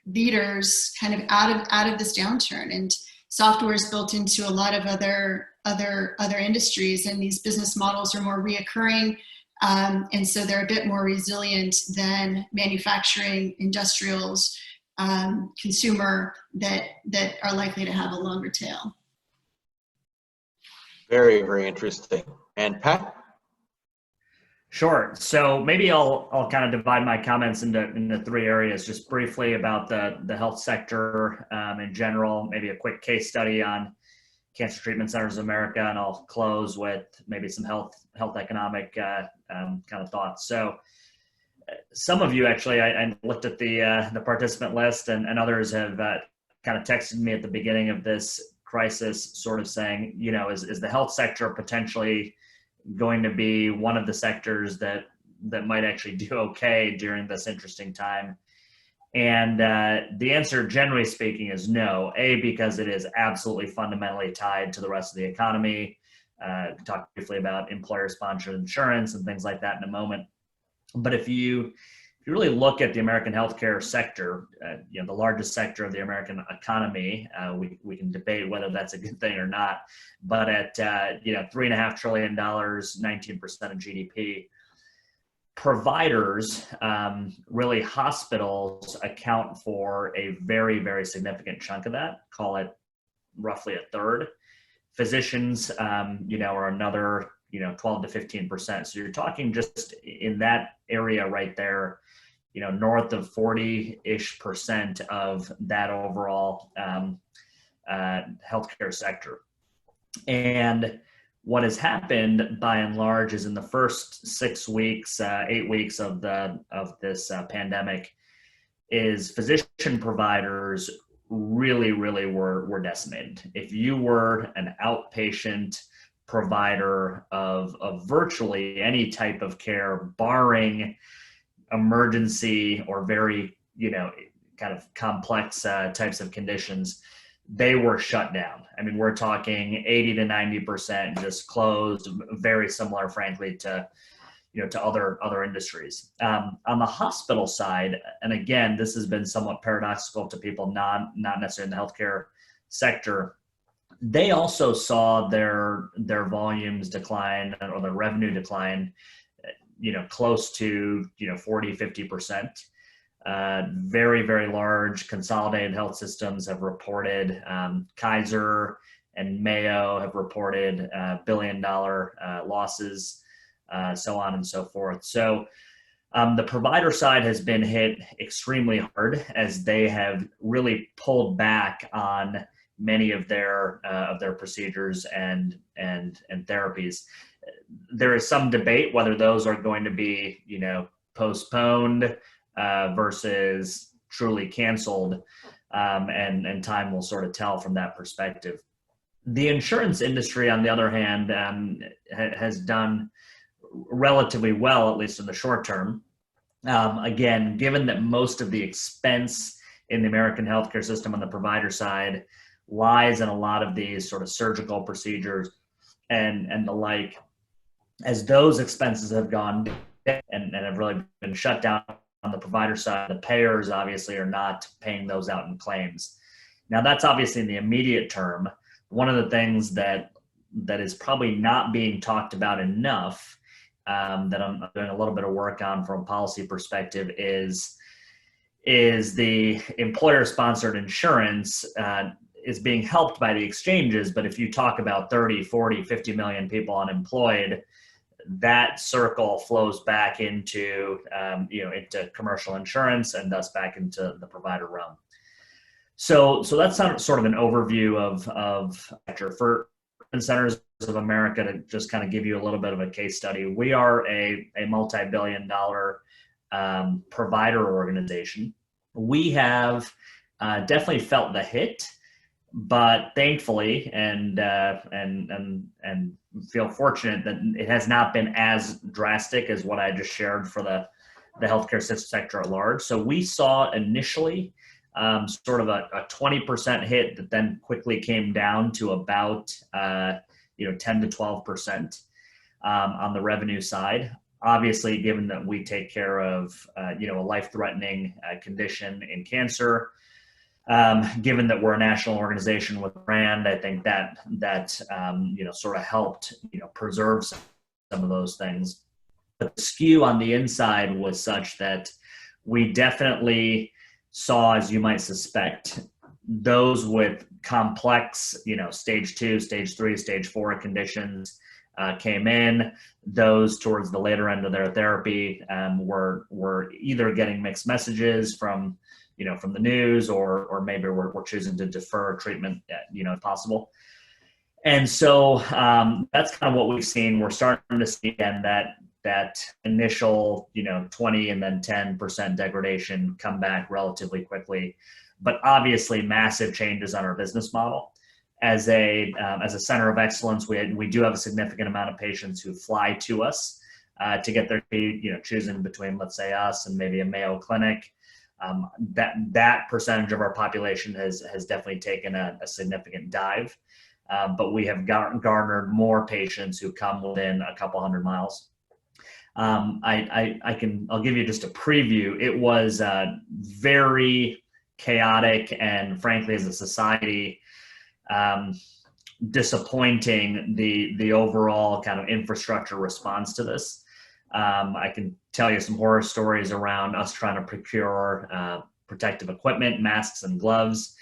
leaders kind of out of this downturn, and software is built into a lot of other industries, and these business models are more reoccurring, and so they're a bit more resilient than manufacturing, industrials, consumer that are likely to have a longer tail. Very, very interesting. And Pat? Sure. So maybe I'll kind of divide my comments into 3 areas, just briefly about the health sector in general, maybe a quick case study on Cancer Treatment Centers of America, and I'll close with maybe some health economic kind of thoughts. So some of you actually, I looked at the participant list, and others have kind of texted me at the beginning of this crisis, sort of saying, you know, is the health sector potentially going to be one of the sectors that might actually do okay during this interesting time? And the answer, generally speaking, is no. A, because it is absolutely fundamentally tied to the rest of the economy. Talk briefly about employer-sponsored insurance and things like that in a moment. But if you really look at the American healthcare sector, you know, the largest sector of the American economy, we can debate whether that's a good thing or not, but at you know, $3.5 trillion, 19% of GDP, providers, really hospitals, account for a very, very significant chunk of that, call it roughly a third. Physicians, you know, are another, you know, 12 to 15%. So you're talking just in that area right there, you know, north of 40-ish% of that overall healthcare sector. And what has happened by and large is in the first 6 weeks, 8 weeks of this pandemic, is physician providers really were decimated. If you were an outpatient provider of virtually any type of care, barring emergency or very, you know, kind of complex types of conditions, they were shut down. I mean, we're talking 80 to 90% just closed, very similar, frankly, to, you know, to other industries. On the hospital side, and again, this has been somewhat paradoxical to people not necessarily in the healthcare sector, they also saw their volumes decline or their revenue decline, you know, close to, you know, 40, 50%. Very large consolidated health systems have reported, Kaiser and Mayo have reported billion-dollar losses, so on and so forth. So the provider side has been hit extremely hard as they have really pulled back on many of their procedures and therapies. There is some debate whether those are going to be, postponed versus truly canceled, and time will sort of tell from that perspective. The insurance industry, on the other hand, has done relatively well, at least in the short term. Again, given that most of the expense in the American healthcare system on the provider side lies in a lot of these sort of surgical procedures and the like, as those expenses have gone down and have really been shut down on the provider side, the payers obviously are not paying those out in claims. Now, that's obviously in the immediate term. One of the things that is probably not being talked about enough, that I'm doing a little bit of work on from a policy perspective, is the employer-sponsored insurance is being helped by the exchanges. But if you talk about 30, 40, 50 million people unemployed, that circle flows back into, into commercial insurance and thus back into the provider realm. So that's sort of an overview of for Centers of America. To just kind of give you a little bit of a case study, we are a multi-billion-dollar provider organization. We have definitely felt the hit, but thankfully and feel fortunate that it has not been as drastic as what I just shared for the healthcare sector at large. So we saw initially sort of a 20% hit that then quickly came down to about 10 to 12% on the revenue side. Obviously, given that we take care of a life-threatening condition in cancer, given that we're a national organization with a brand, I think that sort of helped preserve some of those things. But the skew on the inside was such that we definitely saw, as you might suspect, those with complex, stage 2, stage 3, stage 4 conditions came in. Those towards the later end of their therapy were either getting mixed messages from the news, or maybe we're choosing to defer treatment, if possible. And so that's kind of what we've seen. We're starting to see again that initial, 20 and then 10% degradation come back relatively quickly, but obviously massive changes on our business model. As a center of excellence, we do have a significant amount of patients who fly to us to get their, choosing between, let's say, us and maybe a Mayo Clinic. That percentage of our population has definitely taken a significant dive, but we have garnered more patients who come within a couple hundred miles. I'll give you just a preview. It was very chaotic and, frankly, as a society, disappointing the overall kind of infrastructure response to this. I can tell you some horror stories around us trying to procure protective equipment, masks and gloves.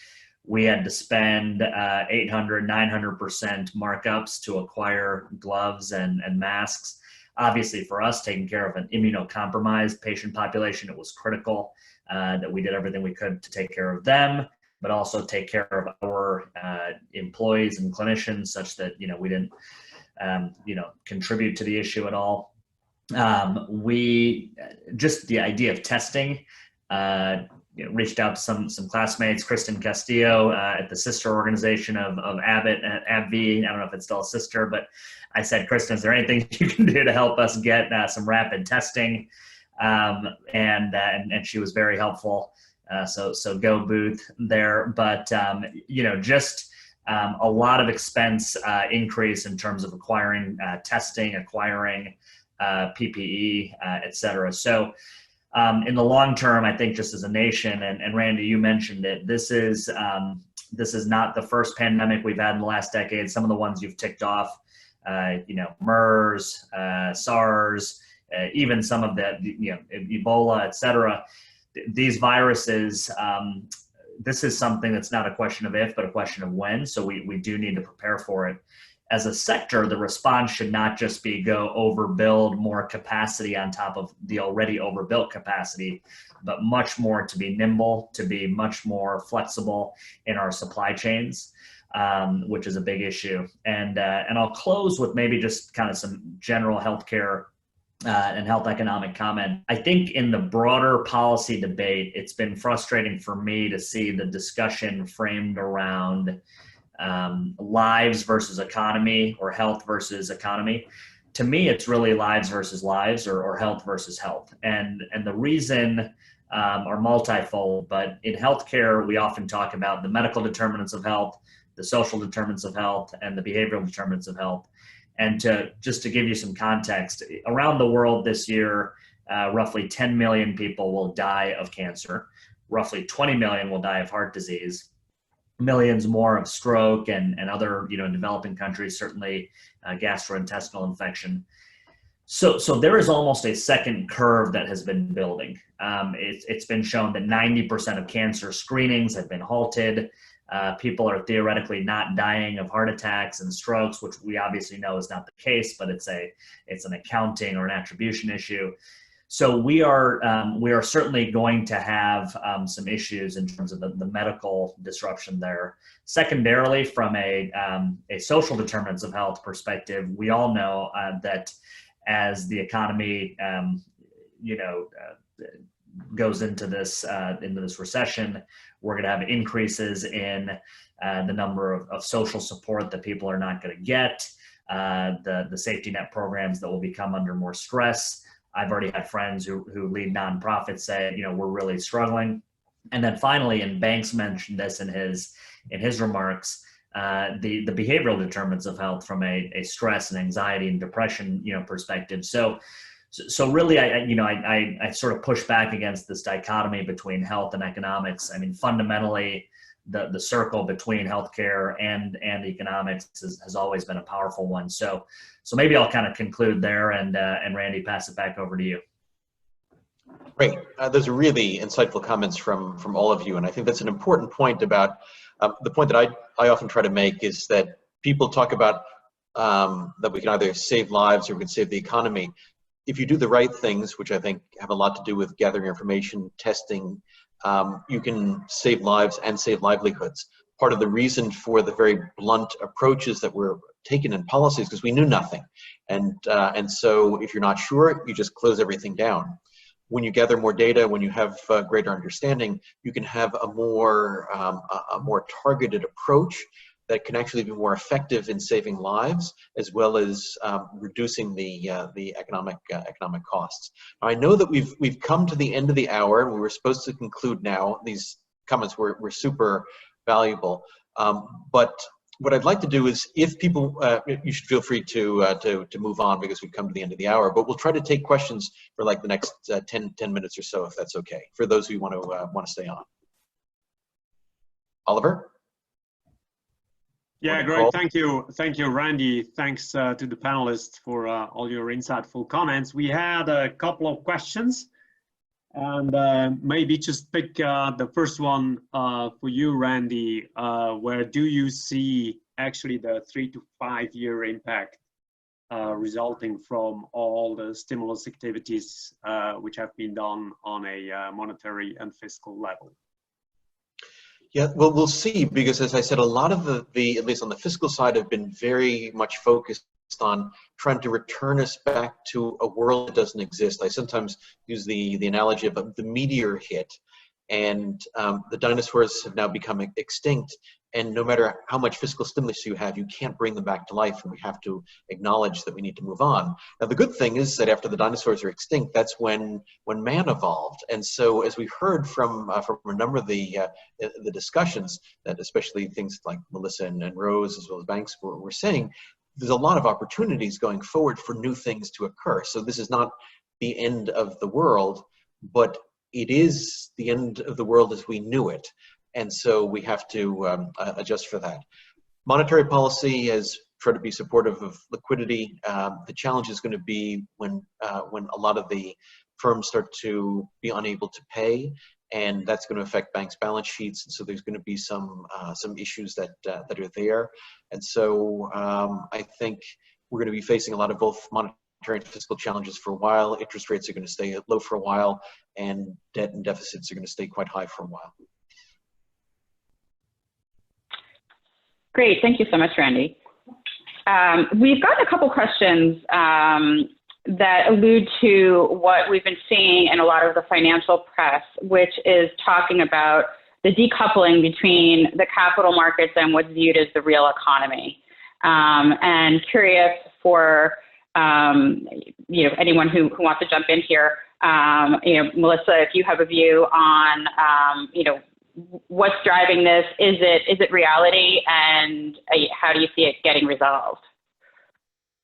We had to spend 800, 900% markups to acquire gloves and masks. Obviously, for us, taking care of an immunocompromised patient population, it was critical that we did everything we could to take care of them, but also take care of our employees and clinicians, such that we didn't contribute to the issue at all. We just the idea of testing. Reached out to some classmates, Kristen Castillo at the sister organization of Abbott at AbbVie. I don't know if it's still a sister, but I said, Kristen, is there anything you can do to help us get some rapid testing? And she was very helpful. So go Booth there. But just a lot of expense increase in terms of acquiring testing, acquiring PPE, et cetera. So in the long term, I think just as a nation, and Randy, you mentioned it, this is not the first pandemic we've had in the last decade. Some of the ones you've ticked off, MERS, SARS, even some of the, Ebola, et cetera. These viruses, this is something that's not a question of if, but a question of when. So we do need to prepare for it. as a sector, the response should not just be go overbuild more capacity on top of the already overbuilt capacity, but much more to be nimble, to be much more flexible in our supply chains, which is a big issue. And I'll close with maybe just kind of some general healthcare and health economic comment. I think in the broader policy debate, it's been frustrating for me to see the discussion framed around lives versus economy, or health versus economy. To me, it's really lives versus lives, or health versus health. And the reason are multifold, but in healthcare, we often talk about the medical determinants of health, the social determinants of health, and the behavioral determinants of health. And just to give you some context, around the world this year, roughly 10 million people will die of cancer. Roughly 20 million will die of heart disease. Millions more of stroke and other, in developing countries, certainly gastrointestinal infection. So there is almost a second curve that has been building. It's been shown that 90% of cancer screenings have been halted. People are theoretically not dying of heart attacks and strokes, which we obviously know is not the case, but it's an accounting or an attribution issue. So we are certainly going to have some issues in terms of the medical disruption there. Secondarily, from a social determinants of health perspective, we all know that as the economy goes into this recession, we're going to have increases in the number of social support that people are not going to get, the safety net programs that will become under more stress. I've already had friends who lead nonprofits say, we're really struggling. And then finally, and Banks mentioned this in his remarks, the behavioral determinants of health from a stress and anxiety and depression, perspective. So really, I sort of push back against this dichotomy between health and economics. I mean, fundamentally, the circle between healthcare and economics has always been a powerful one. So maybe I'll kind of conclude there, and Randy, pass it back over to you. Great. Those are really insightful comments from all of you, and I think that's an important point about the point that I often try to make is that people talk about that we can either save lives or we can save the economy. If you do the right things, which I think have a lot to do with gathering information, testing, you can save lives and save livelihoods. Part of the reason for the very blunt approaches that were taken in policies because we knew nothing. And so if you're not sure, you just close everything down. When you gather more data, when you have greater understanding, you can have a more targeted approach that can actually be more effective in saving lives as well as reducing the economic costs. Now, I know that we've come to the end of the hour and we were supposed to conclude now. These comments were super valuable, but what I'd like to do is, if people, you should feel free to move on because we've come to the end of the hour, but we'll try to take questions for like the next 10 minutes or so, if that's okay, for those who want to stay on. Oliver? Yeah, great. Thank you, Randy. Thanks to the panelists for all your insightful comments. We had a couple of questions, and maybe just pick the first one for you, Randy. Where do you see actually the 3 to 5 year impact resulting from all the stimulus activities which have been done on a monetary and fiscal level? Yeah, well, we'll see, because as I said, a lot of the at least on the fiscal side, have been very much focused on trying to return us back to a world that doesn't exist. I sometimes use the analogy of the meteor hit, and the dinosaurs have now become extinct, and no matter how much fiscal stimulus you have, you can't bring them back to life, and we have to acknowledge that we need to move on. Now, the good thing is that after the dinosaurs are extinct, that's when man evolved. And so, as we heard from a number of the discussions, that especially things like Melissa and Rose, as well as Banks were saying, there's a lot of opportunities going forward for new things to occur. So this is not the end of the world, but it is the end of the world as we knew it. And so we have to adjust for that. Monetary policy has tried to be supportive of liquidity. The challenge is going to be when a lot of the firms start to be unable to pay, and that's going to affect banks' balance sheets. And so there's going to be some issues that are there. And so I think we're going to be facing a lot of both monetary and fiscal challenges for a while. Interest rates are going to stay low for a while, and debt and deficits are going to stay quite high for a while. Great, thank you so much, Randy. We've gotten a couple questions that allude to what we've been seeing in a lot of the financial press, which is talking about the decoupling between the capital markets and what's viewed as the real economy. And curious for anyone who wants to jump in here, Melissa, if you have a view on what's driving this, is it reality, and how do you see it getting resolved?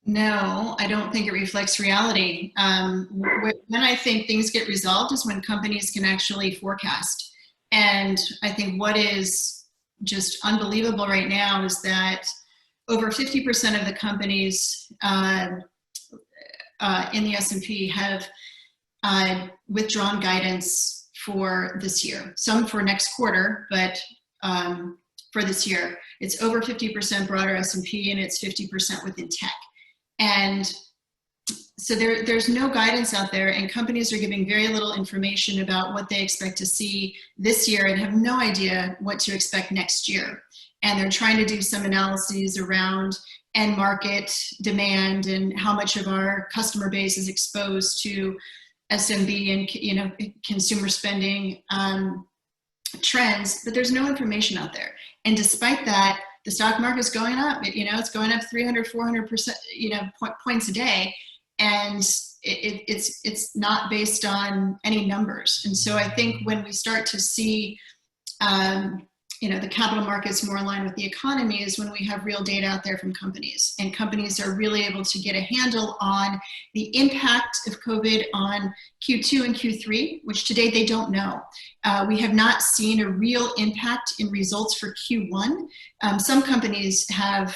No, I don't think it reflects reality. When I think things get resolved is when companies can actually forecast. And I think what is just unbelievable right now is that over 50% of the companies in the S&P have withdrawn guidance for this year. Some for next quarter, but for this year. It's over 50% broader S&P, and it's 50% within tech. And so there's no guidance out there, and companies are giving very little information about what they expect to see this year and have no idea what to expect next year. And they're trying to do some analyses around end market demand and how much of our customer base is exposed to SMB and consumer spending trends, but there's no information out there. And despite that, the stock market's going up. It's going up 300, 400%, points a day, and it's not based on any numbers. And so I think when we start to see, the capital markets more aligned with the economy is when we have real data out there from companies, and companies are really able to get a handle on the impact of COVID on Q2 and Q3, which today they don't know. We have not seen a real impact in results for Q1. Some companies have,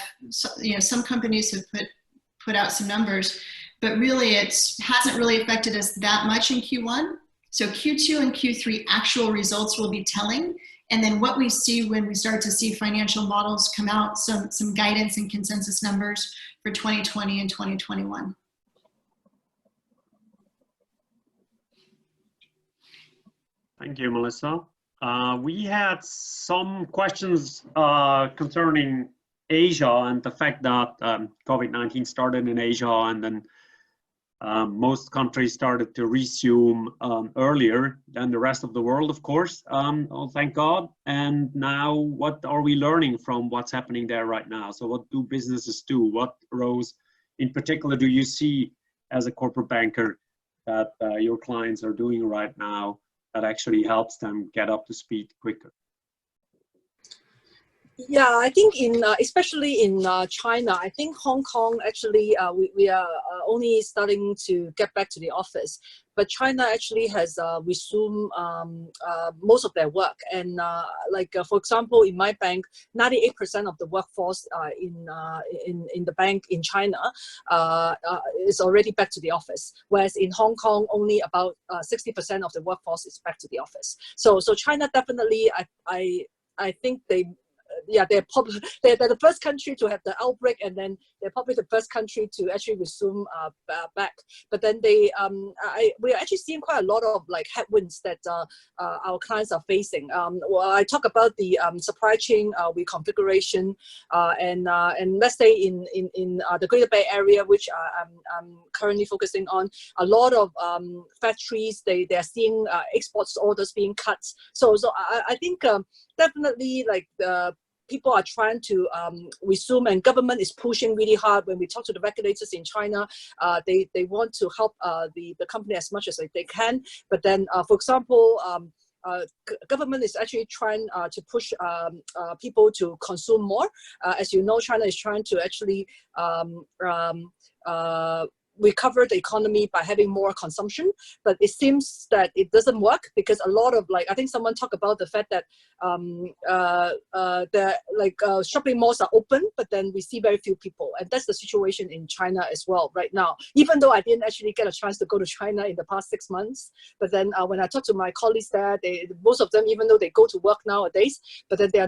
put out some numbers, but really it hasn't really affected us that much in Q1. So Q2 and Q3 actual results will be telling. And then what we see when we start to see financial models come out, some guidance and consensus numbers for 2020 and 2021. Thank you, Melissa. We had some questions concerning Asia and the fact that COVID-19 started in Asia, and then most countries started to resume earlier than the rest of the world, of course. Oh, thank God. And now what are we learning from what's happening there right now? So what do businesses do? What roles in particular do you see as a corporate banker that your clients are doing right now that actually helps them get up to speed quicker? Yeah, I think especially in China, I think Hong Kong actually, we are only starting to get back to the office. But China actually has resumed most of their work. And for example, in my bank, 98% of the workforce in the bank in China is already back to the office. Whereas in Hong Kong, only about 60% of the workforce is back to the office. So China definitely, I think they're the first country to have the outbreak, and then they're probably the first country to actually resume back. But then we're actually seeing quite a lot of headwinds that our clients are facing. I talk about the supply chain reconfiguration, and let's say in the Greater Bay Area, which I'm currently focusing on, a lot of factories they're seeing exports orders being cut. So I think definitely people are trying to resume, and government is pushing really hard. When we talk to the regulators in China, they want to help the company as much as they can. But then, for example, government is actually trying to push people to consume more. As you know, China is trying to actually recover the economy by having more consumption, but it seems that it doesn't work because a lot of I think someone talked about the fact that shopping malls are open, but then we see very few people, and that's the situation in China as well right now. Even though I didn't actually get a chance to go to China in the past 6 months, but then when I talk to my colleagues there, most of them, even though they go to work nowadays, but then they're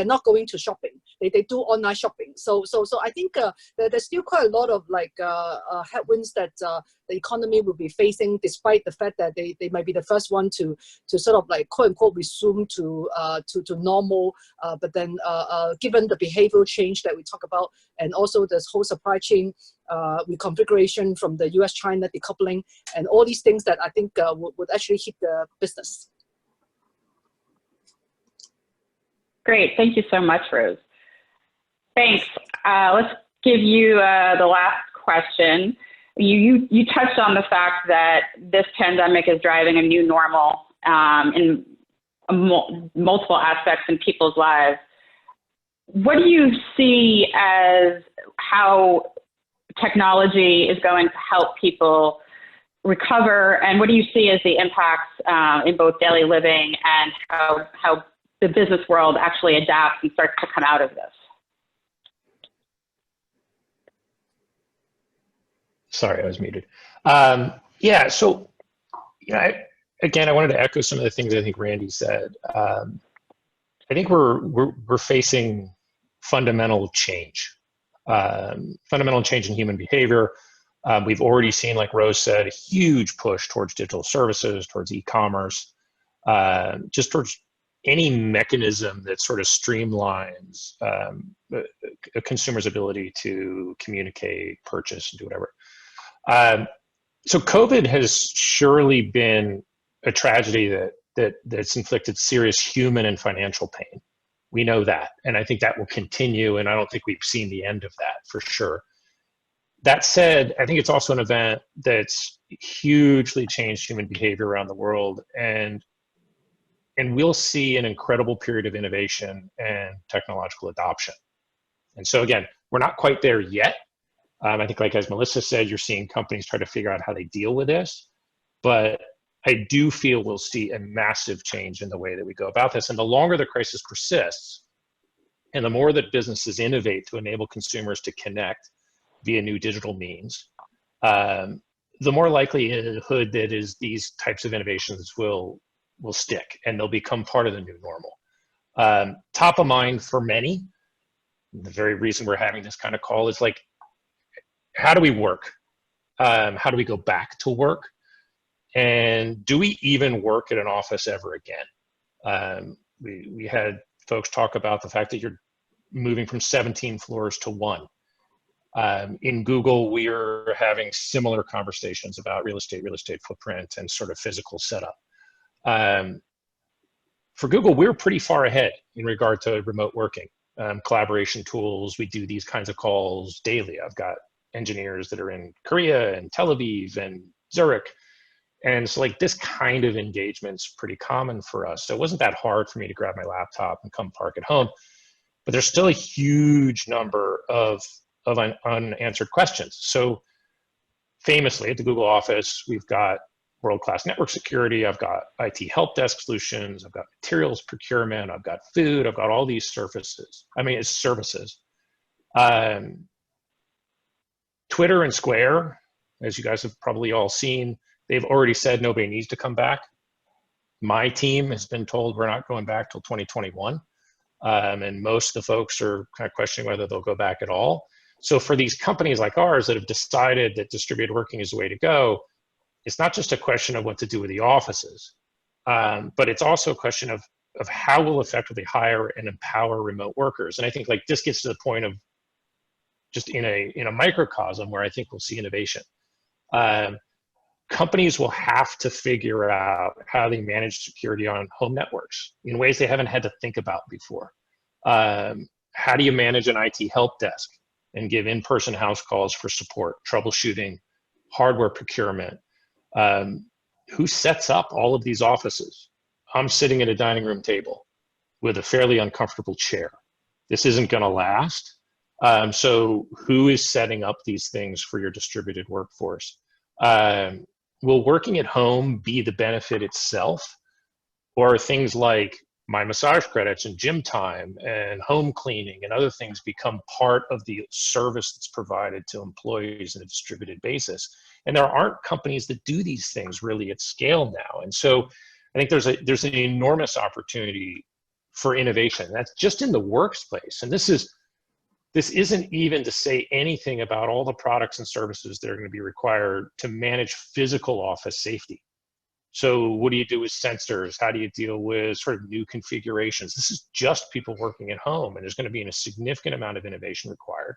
not going to shopping. They do online shopping. So I think there's still quite a lot of headwinds that the economy will be facing, despite the fact that they might be the first one to sort of quote unquote resume to normal. But then given the behavioral change that we talk about, and also this whole supply chain reconfiguration from the US-China decoupling, and all these things that I think would actually hit the business. Great, thank you so much, Rose. Thanks. Let's give you the last question. You touched on the fact that this pandemic is driving a new normal in multiple aspects in people's lives. What do you see as how technology is going to help people recover, and what do you see as the impacts in both daily living and how the business world actually adapts and starts to come out of this? Sorry, I was muted. Yeah, so again, I wanted to echo some of the things I think Randy said. I think we're facing fundamental change in human behavior. We've already seen, like Rose said, a huge push towards digital services, towards e-commerce, just towards any mechanism that sort of streamlines a consumer's ability to communicate, purchase, and do whatever. So COVID has surely been a tragedy that's inflicted serious human and financial pain. We know that, and I think that will continue, and I don't think we've seen the end of that for sure. That said, I think it's also an event that's hugely changed human behavior around the world, and we'll see an incredible period of innovation and technological adoption. And so again, we're not quite there yet. I think, like as Melissa said, you're seeing companies try to figure out how they deal with this, but I do feel we'll see a massive change in the way that we go about this. And the longer the crisis persists, and the more that businesses innovate to enable consumers to connect via new digital means, the more likelihood that these types of innovations will stick and they'll become part of the new normal. Top of mind for many, the very reason we're having this kind of call is how do we work? How do we go back to work? And do we even work at an office ever again? We had folks talk about the fact that you're moving from 17 floors to 1. In Google, we're having similar conversations about real estate footprint, and sort of physical setup. For Google, we're pretty far ahead in regard to remote working. Collaboration tools, we do these kinds of calls daily. I've got engineers that are in Korea and Tel Aviv and Zurich. And so this kind of engagement's pretty common for us. So it wasn't that hard for me to grab my laptop and come park at home, but there's still a huge number of unanswered questions. So famously at the Google office, we've got world-class network security, I've got IT help desk solutions, I've got materials procurement, I've got food, I've got all these services. Twitter and Square, as you guys have probably all seen, they've already said nobody needs to come back. My team has been told we're not going back till 2021. And most of the folks are kind of questioning whether they'll go back at all. So for these companies like ours that have decided that distributed working is the way to go, it's not just a question of what to do with the offices, but it's also a question of how we'll effectively hire and empower remote workers. And I think this gets to the point of just in a microcosm where I think we'll see innovation. Companies will have to figure out how they manage security on home networks in ways they haven't had to think about before. How do you manage an IT help desk and give in-person house calls for support, troubleshooting, hardware procurement? Who sets up all of these offices? I'm sitting at a dining room table with a fairly uncomfortable chair. This isn't going to last. So who is setting up these things for your distributed workforce? Will working at home be the benefit itself? Or are things like my massage credits and gym time and home cleaning and other things become part of the service that's provided to employees on a distributed basis? And there aren't companies that do these things really at scale now. And so I think there's an enormous opportunity for innovation. That's just in the workspace. And this isn't even to say anything about all the products and services that are going to be required to manage physical office safety. So what do you do with sensors? How do you deal with sort of new configurations? This is just people working at home, and there's going to be a significant amount of innovation required,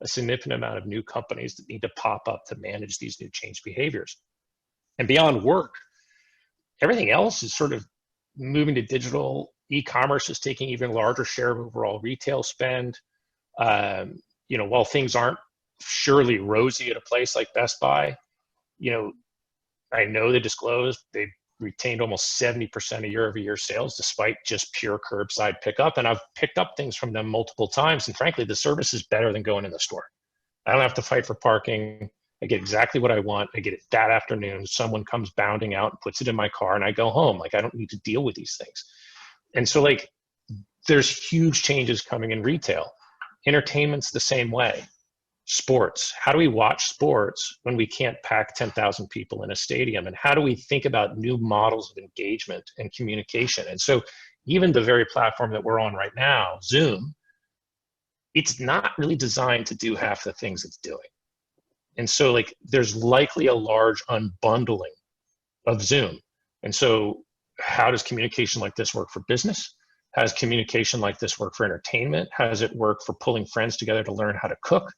a significant amount of new companies that need to pop up to manage these new change behaviors. And beyond work, everything else is sort of moving to digital. E-commerce is taking even larger share of overall retail spend. While things aren't surely rosy at a place like Best Buy, I know they disclosed they retained almost 70% of year-over-year sales despite just pure curbside pickup. And I've picked up things from them multiple times. And frankly, the service is better than going in the store. I don't have to fight for parking. I get exactly what I want. I get it that afternoon. Someone comes bounding out and puts it in my car and I go home. I don't need to deal with these things. And so there's huge changes coming in retail. Entertainment's the same way. Sports. How do we watch sports when we can't pack 10,000 people in a stadium? And how do we think about new models of engagement and communication? And so even the very platform that we're on right now, Zoom, it's not really designed to do half the things it's doing. And so there's likely a large unbundling of Zoom. And so how does communication like this work for business? How does communication like this work for entertainment? How does it work for pulling friends together to learn how to cook?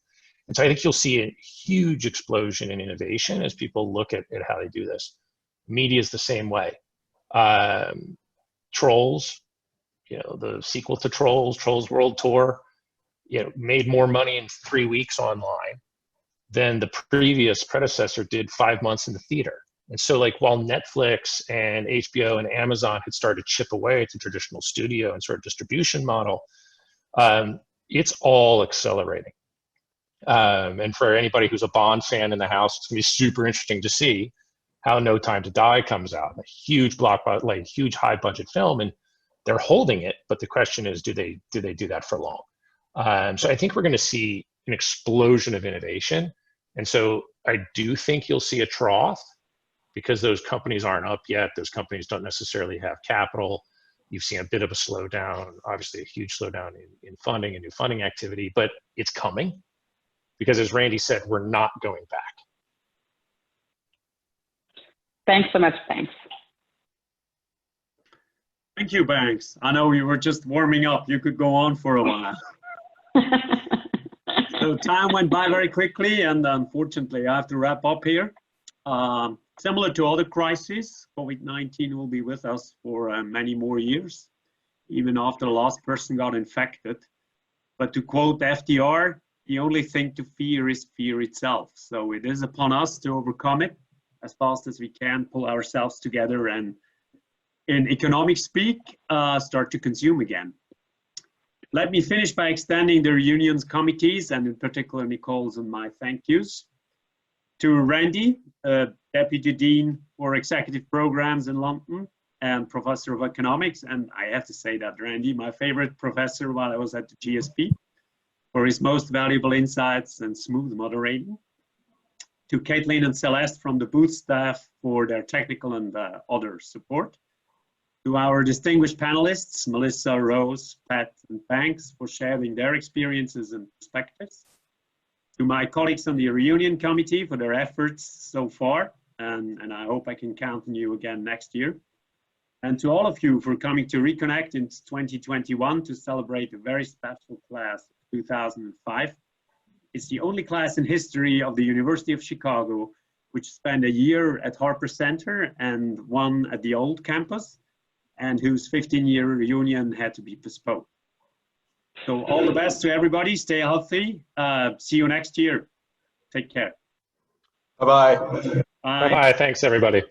And so I think you'll see a huge explosion in innovation as people look at how they do this. Media is the same way. Trolls, the sequel to Trolls World Tour, made more money in 3 weeks online than the previous predecessor did 5 months in the theater. And so while Netflix and HBO and Amazon had started to chip away at the traditional studio and sort of distribution model, it's all accelerating. And for anybody who's a Bond fan in the house, it's gonna be super interesting to see how No Time to Die comes out, a huge blockbuster, huge high budget film, and they're holding it. But the question is, do they do that for long? So I think we're going to see an explosion of innovation, and so I do think you'll see a trough because those companies aren't up yet. Those companies don't necessarily have capital. You've seen a bit of a slowdown, obviously a huge slowdown in funding and new funding activity, but it's coming. Because as Randy said, we're not going back. Thanks so much, Banks. Thank you, Banks. I know you were just warming up. You could go on for a while. So time went by very quickly, and unfortunately, I have to wrap up here. Similar to other crises, COVID-19 will be with us for many more years, even after the last person got infected. But to quote FDR, the only thing to fear is fear itself. So it is upon us to overcome it as fast as we can, pull ourselves together, and in economic speak, start to consume again. Let me finish by extending the reunion's committees, and in particular Nicole's and my thank yous. To Randy, Deputy Dean for Executive Programs in London and Professor of Economics. And I have to say that Randy, my favorite professor while I was at the GSP, for his most valuable insights and smooth moderating. To Caitlin and Celeste from the booth staff for their technical and other support. To our distinguished panelists, Melissa, Rose, Pat, and Banks, for sharing their experiences and perspectives. To my colleagues on the reunion committee for their efforts so far, and I hope I can count on you again next year. And to all of you for coming to Reconnect in 2021 to celebrate a very special class of 2005. It's the only class in history of the University of Chicago which spent a year at Harper Center and one at the old campus, and whose 15-year reunion had to be postponed. So all the best to everybody, stay healthy. See you next year. Take care. Bye-bye. Bye. Bye-bye, thanks everybody.